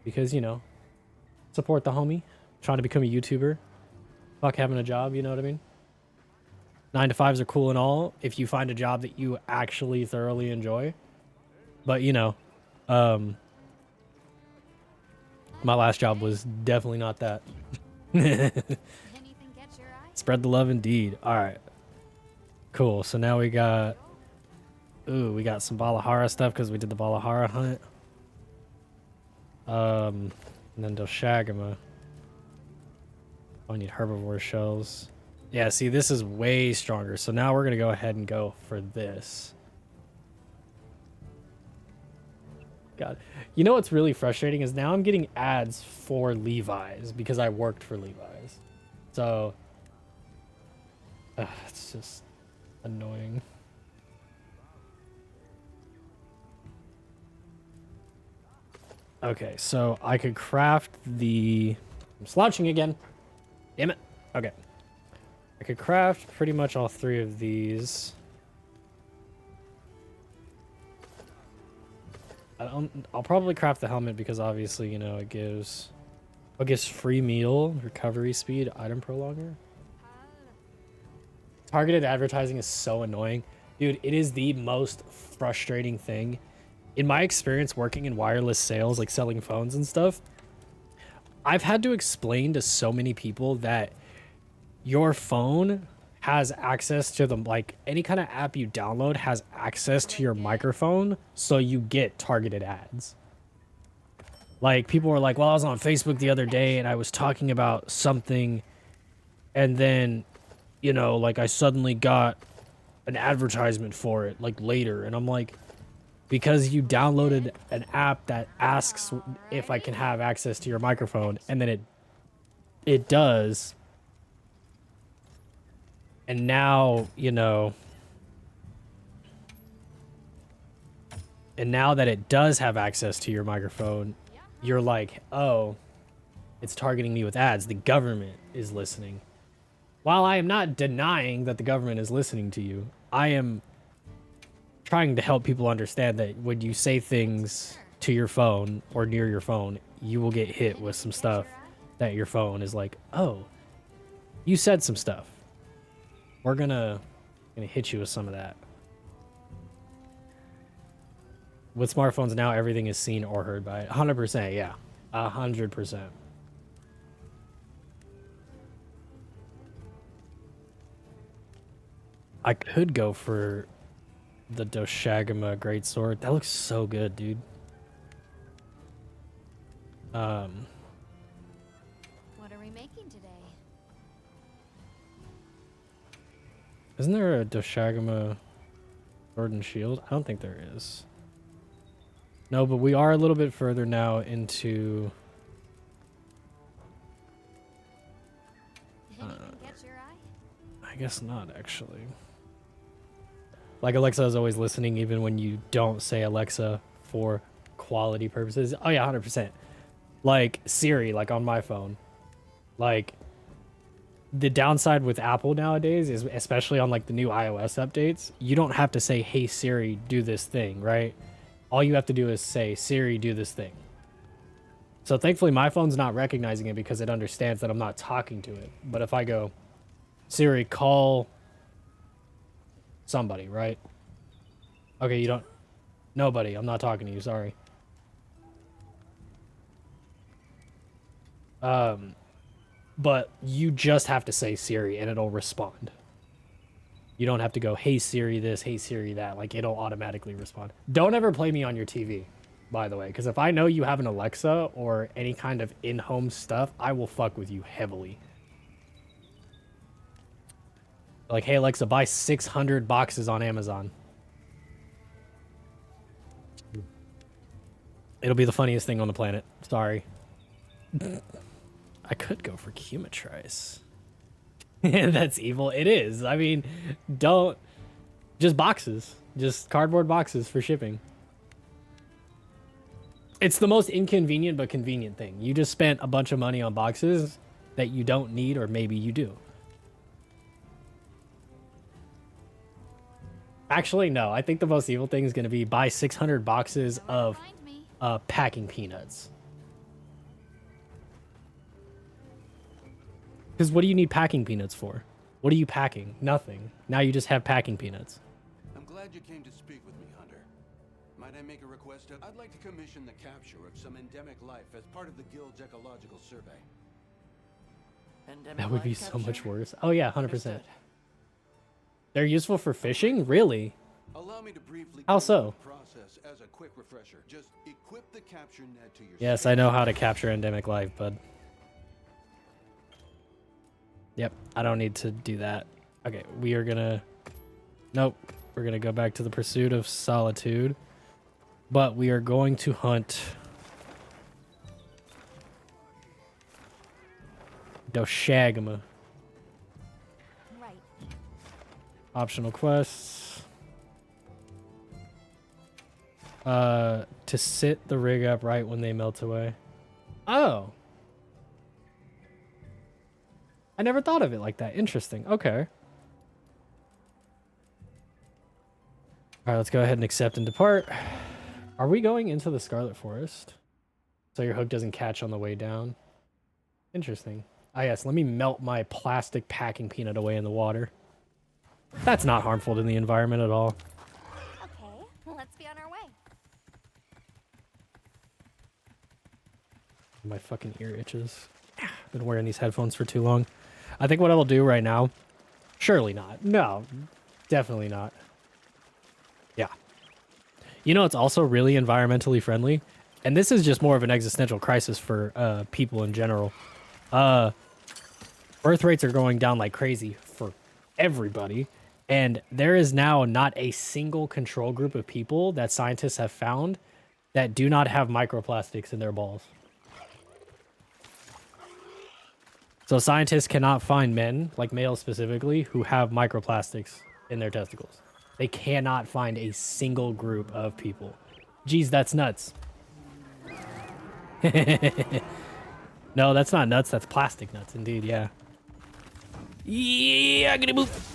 because, you know, support the homie trying to become a YouTuber. Fuck having a job, you know what I mean? 9 to 5s are cool and all if you find a job that you actually thoroughly enjoy, but you know, my last job was definitely not that. Spread the love indeed. All right, cool. So now we got, ooh, we got some Balahara stuff because we did the Balahara hunt. And then Doshagama. Oh, I need herbivore shells. Yeah, see, this is way stronger. So now we're gonna go ahead and go for this. God, you know what's really frustrating is now I'm getting ads for Levi's because I worked for Levi's. So it's just annoying. Okay, so I could craft the... I'm slouching again. Damn it. Okay. I could craft pretty much all 3 of these. I'll probably craft the helmet because obviously, you know, it gives free meal, recovery speed, item prolonger. Targeted advertising is so annoying. Dude, it is the most frustrating thing. In my experience working in wireless sales, like selling phones and stuff, I've had to explain to so many people that your phone has access to the, like, any kind of app you download has access to your microphone, so you get targeted ads. Like, people were like, well, I was on Facebook the other day and I was talking about something, and then, you know, like, I suddenly got an advertisement for it, like, later. And I'm like, because you downloaded an app that asks if I can have access to your microphone, and then it does. And now, you know, and now that it does have access to your microphone, you're like, oh, it's targeting me with ads. The government is listening. While I am not denying that the government is listening to you, I am trying to help people understand that when you say things to your phone or near your phone, you will get hit with some stuff that your phone is like, oh, you said some stuff. We're gonna hit you with some of that. With smartphones now, everything is seen or heard by it. 100%, yeah. 100%. I could go for the Doshagama Greatsword. That looks so good, dude. What are we making today? Isn't there a Doshagama Sword and Shield? I don't think there is. No, but we are a little bit further now into... Anything catch your eye? I guess not, actually. Like, Alexa is always listening even when you don't say Alexa for quality purposes. Oh, yeah, 100%. Like, Siri, like, on my phone. Like, the downside with Apple nowadays is, especially on, like, the new iOS updates, you don't have to say, hey, Siri, do this thing, right? All you have to do is say, Siri, do this thing. So, thankfully, my phone's not recognizing it because it understands that I'm not talking to it. But if I go, Siri, call... somebody, right? Okay, you don't... Nobody. I'm not talking to you. Sorry. But you just have to say Siri and it'll respond. You don't have to go, hey Siri this, hey Siri that. Like, it'll automatically respond. Don't ever play me on your TV, by the way. Because if I know you have an Alexa or any kind of in-home stuff, I will fuck with you heavily. Like, hey Alexa, buy 600 boxes on Amazon. It'll be the funniest thing on the planet. Sorry. I could go for Cumatrice. That's evil. It is. I mean, don't... Just boxes. Just cardboard boxes for shipping. It's the most inconvenient but convenient thing. You just spent a bunch of money on boxes that you don't need, or maybe you do. Actually, no. I think the most evil thing is going to be buy 600 boxes of packing peanuts. Because what do you need packing peanuts for? What are you packing? Nothing. Now you just have packing peanuts. I'm glad you came to speak with me, Hunter. Might I make a request? I'd like to commission the capture of some endemic life as part of the Guild's ecological survey. Endemic That would be life so capture? much worse. Oh yeah, 100%. Understood. They're useful for fishing? Really? Allow me to briefly How go so? through the process as a quick refresher. Just equip the capture net to your Yes, I know how to capture endemic life, bud. Yep, I don't need to do that. Okay, we are gonna... Nope. We're gonna go back to the pursuit of solitude. But we are going to hunt... Doshagama. Right. Optional quests. To sit the rig up right when they melt away. Oh. I never thought of it like that. Interesting. Okay. All right, let's go ahead and accept and depart. Are we going into the Scarlet Forest? So your hook doesn't catch on the way down? Interesting. Ah, yes, let me melt my plastic packing peanut away in the water. That's not harmful to the environment at all. Okay, let's be on our way. My fucking ear itches. Been wearing these headphones for too long. I think what I will do right now, surely not. No, definitely not. Yeah. You know, it's also really environmentally friendly. And this is just more of an existential crisis for people in general. Birth rates are going down like crazy for everybody. And there is now not a single control group of people that scientists have found that do not have microplastics in their balls. So scientists cannot find men, like males specifically, who have microplastics in their testicles. They cannot find a single group of people. Geez, that's nuts. No, that's not nuts. That's plastic nuts, indeed, yeah. Yeah, gonna move.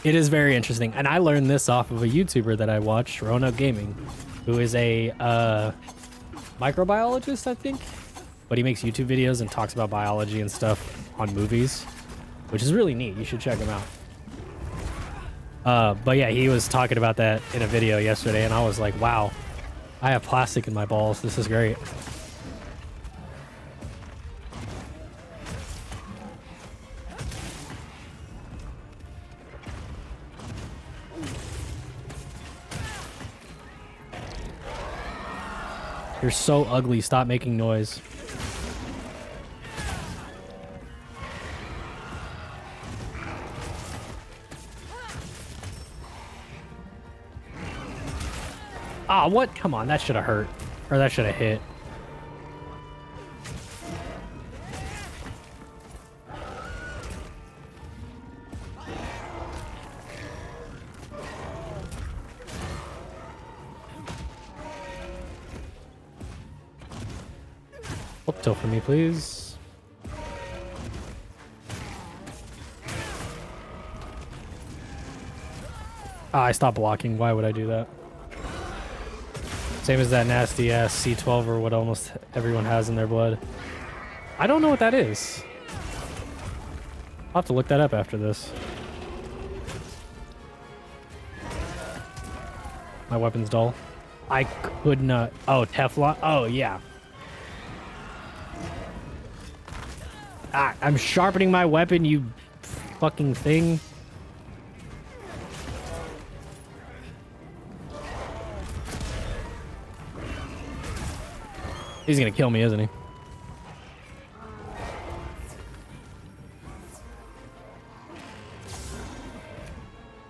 It is very interesting. And I learned this off of a YouTuber that I watched, Roanoke Gaming, who is a microbiologist, I think. But he makes YouTube videos and talks about biology and stuff on movies, which is really neat. You should check him out. But yeah, he was talking about that in a video yesterday, and I was like, wow, I have plastic in my balls. This is great. You're so ugly. Stop making noise. Ah, what? Come on, that should have hurt. Or that should have hit. Up tilt for me, please. Ah, I stopped blocking. Why would I do that? Same as that nasty ass C12 or what almost everyone has in their blood. I don't know what that is. I'll have to look that up after this. My weapon's dull. I could not. Oh, Teflon. Oh, yeah. Ah, I'm sharpening my weapon, you fucking thing. He's gonna kill me, isn't he?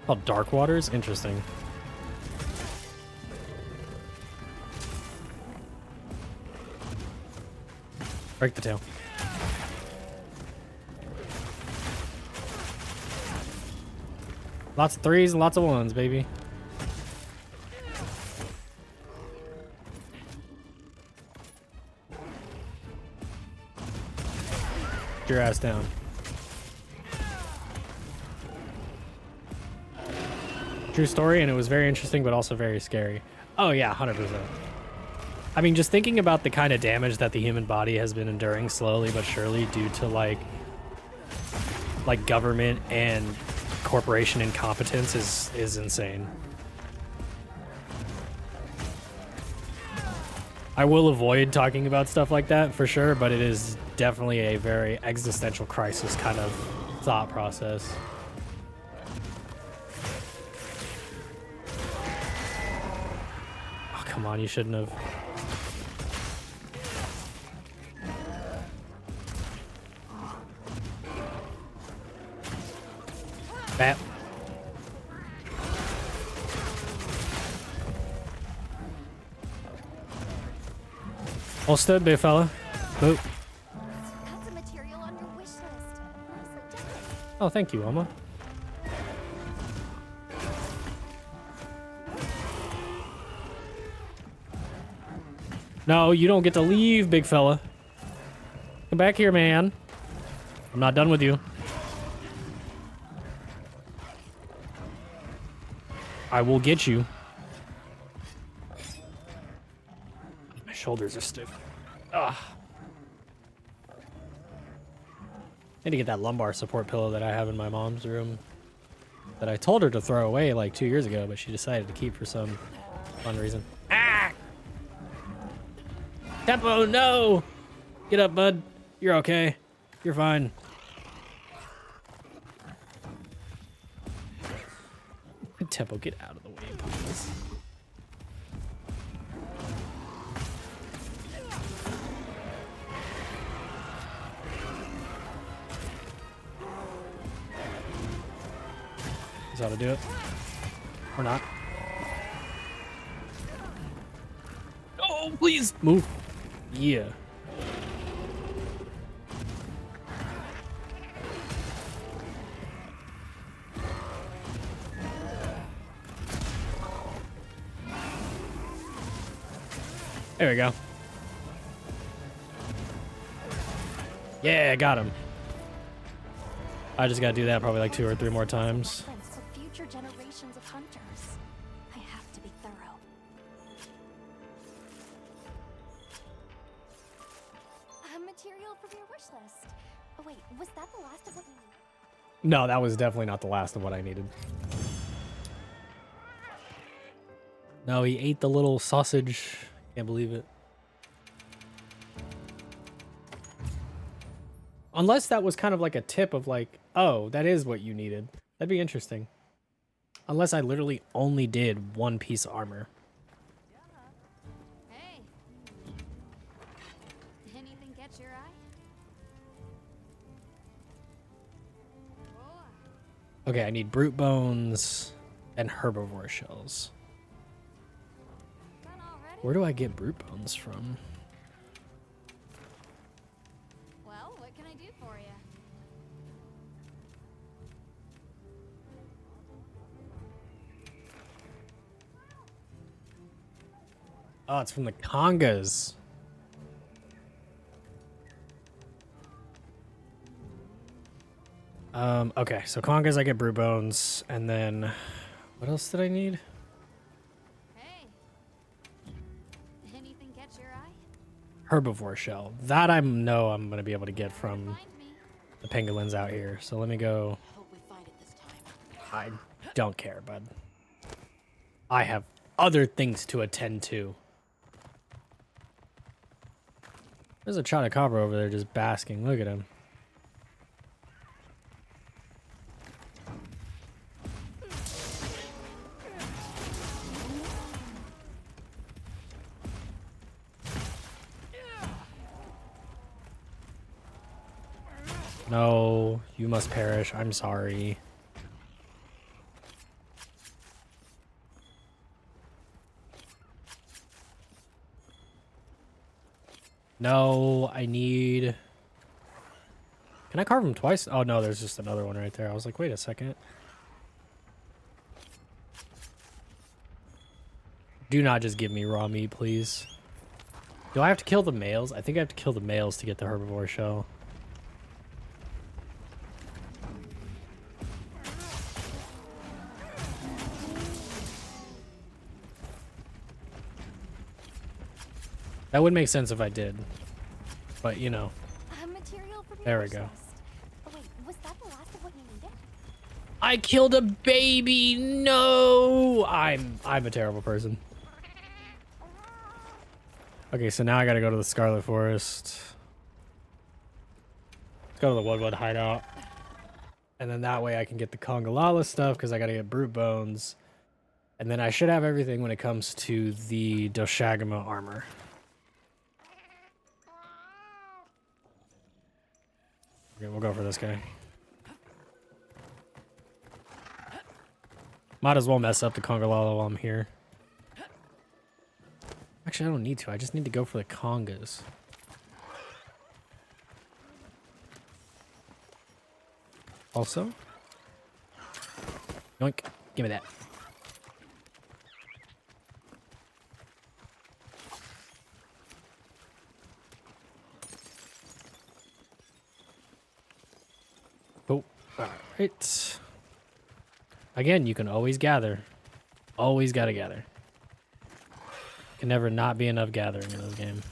Oh, Dark Waters? Interesting. Break the tail. Lots of threes and lots of ones, baby. Get your ass down. True story, and it was very interesting, but also very scary. Oh yeah, 100%. I mean, just thinking about the kind of damage that the human body has been enduring slowly but surely due to like government and corporation incompetence is insane. I will avoid talking about stuff like that for sure, but it is definitely a very existential crisis kind of thought process. Oh, come on, you shouldn't have. Bap. All stood, big fella. Boop. That's a material on your wish list. Nicely done. Oh, thank you, Alma. No, you don't get to leave, big fella. Come back here, man. I'm not done with you. I will get you. My shoulders are stiff. Ugh. Need to get that lumbar support pillow that I have in my mom's room that I told her to throw away like 2 years ago, but she decided to keep for some fun reason. Ah! Tempo, no! Get up, bud. You're okay. You're fine. Tempo, get out of the way, please. Is that how to do it? Or not? Oh, please move. Yeah. There we go. Yeah, got him. I just gotta do that probably like 2 or 3 more times. For future generations of hunters. I have to be thorough. Material from your wish list. Oh wait, was that the last of what you needed? No, that was definitely not the last of what I needed. No, he ate the little sausage. Can't believe it. Unless that was kind of like a tip of like, oh, that is what you needed. That'd be interesting. Unless I literally only did 1 piece of armor. Hey. Anything catch your eye? Okay, I need brute bones and herbivore shells. Where do I get brute bones from? Well, what can I do for you? Oh, it's from the congas. Okay, so congas I get brute bones, and then what else did I need? Hey. Anything catch your eye? Herbivore shell. That I know I'm gonna be able to get from the pangolins out here. So let me go. Hope we find it this time. I don't care, bud. I have other things to attend to. There's a chotacabra over there just basking. Look at him. No, you must perish. I'm sorry. No, I need... Can I carve him twice? Oh, no, there's just another one right there. I was like, wait a second. Do not just give me raw meat, please. Do I have to kill the males? I think I have to kill the males to get the herbivore shell. That would make sense if I did. But, you know. Material from your There we wish go. list. Oh wait, was that the last of what you needed? I killed a baby. No, I'm a terrible person. Okay, so now I gotta go to the Scarlet Forest. Let's go to the Woodwood hideout. And then that way I can get the Congalala stuff because I gotta get brute bones. And then I should have everything when it comes to the Doshagama armor. Okay, we'll go for this guy. Might as well mess up the Congalala while I'm here. Actually, I don't need to. I just need to go for the congas. Also, yoink, give me that. Oh, all right. Again, you can always gather. Always gotta gather. Can never not be enough gathering in this game.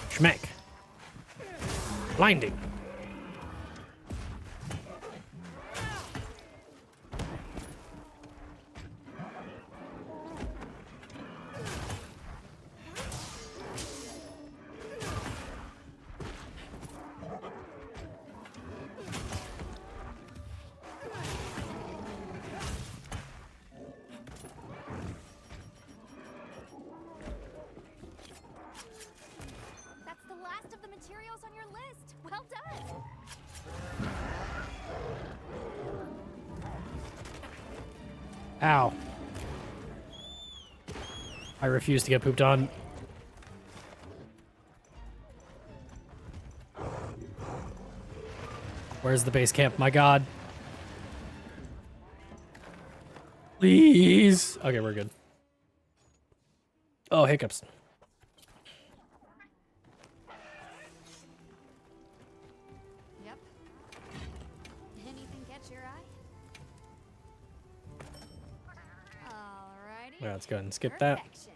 Schmack. Ow. I refuse to get pooped on. Where's the base camp? My god. Please. Okay, we're good. Oh, hiccups. Yep. Anything catch your eye? Alrighty. Yeah, let's go ahead and skip that. Perfection.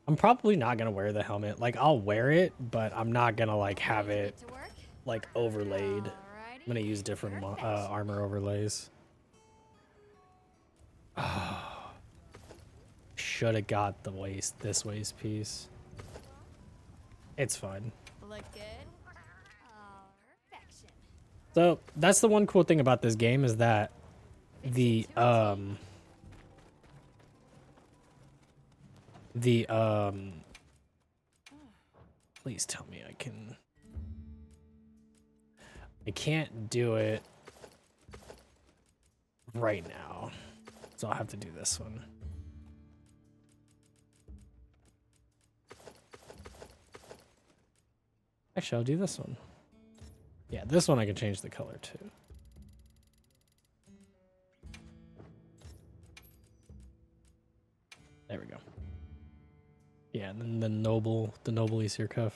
I'm probably not gonna wear the helmet. Like, I'll wear it, but I'm not gonna like have it like overlaid. I'm gonna use different armor overlays. Should have got the this waist piece. It's fine. Look good. Perfection. So that's the one cool thing about this game is that the please tell me I can't do it right now, so I'll have to do this one. Actually, I'll do this one. Yeah, this one I can change the color to. There we go. Yeah, and then the noble Aesir cuff.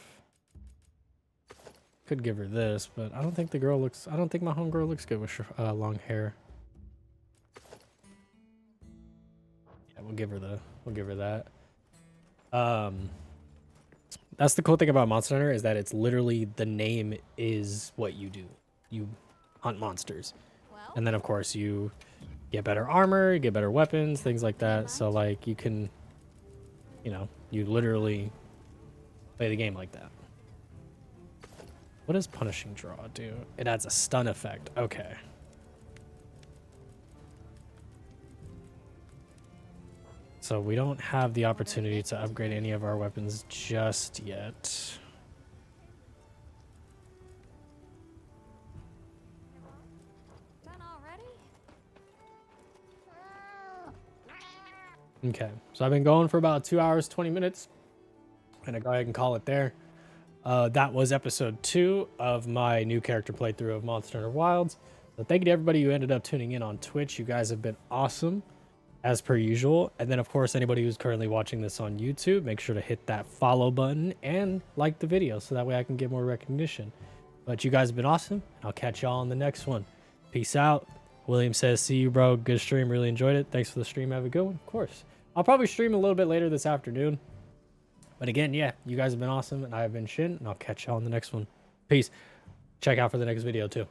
Could give her this, but I don't think the girl looks. I don't think my homegirl looks good with long hair. Yeah, we'll give her that. That's the cool thing about Monster Hunter is that it's literally the name is what you do. You hunt monsters, and then of course you get better armor, you get better weapons, things like that. So like you can, you know, you literally play the game like that. What does Punishing Draw do? It adds a stun effect. Okay. So we don't have the opportunity to upgrade any of our weapons just yet. Done already? Okay, so I've been going for about 2 hours, 20 minutes. I'm gonna go ahead and call it there. That was episode 2 of my new character playthrough of Monster Hunter Wilds. So thank you to everybody who ended up tuning in on Twitch. You guys have been awesome, as per usual. And then, of course, anybody who's currently watching this on YouTube, make sure to hit that follow button and like the video so that way I can get more recognition. But you guys have been awesome. I'll catch y'all on the next one. Peace out. William says, see you, bro. Good stream. Really enjoyed it. Thanks for the stream. Have a good one. Of course. I'll probably stream a little bit later this afternoon. But again, yeah, you guys have been awesome, and I have been Shin, and I'll catch y'all on the next one. Peace. Check out for the next video, too.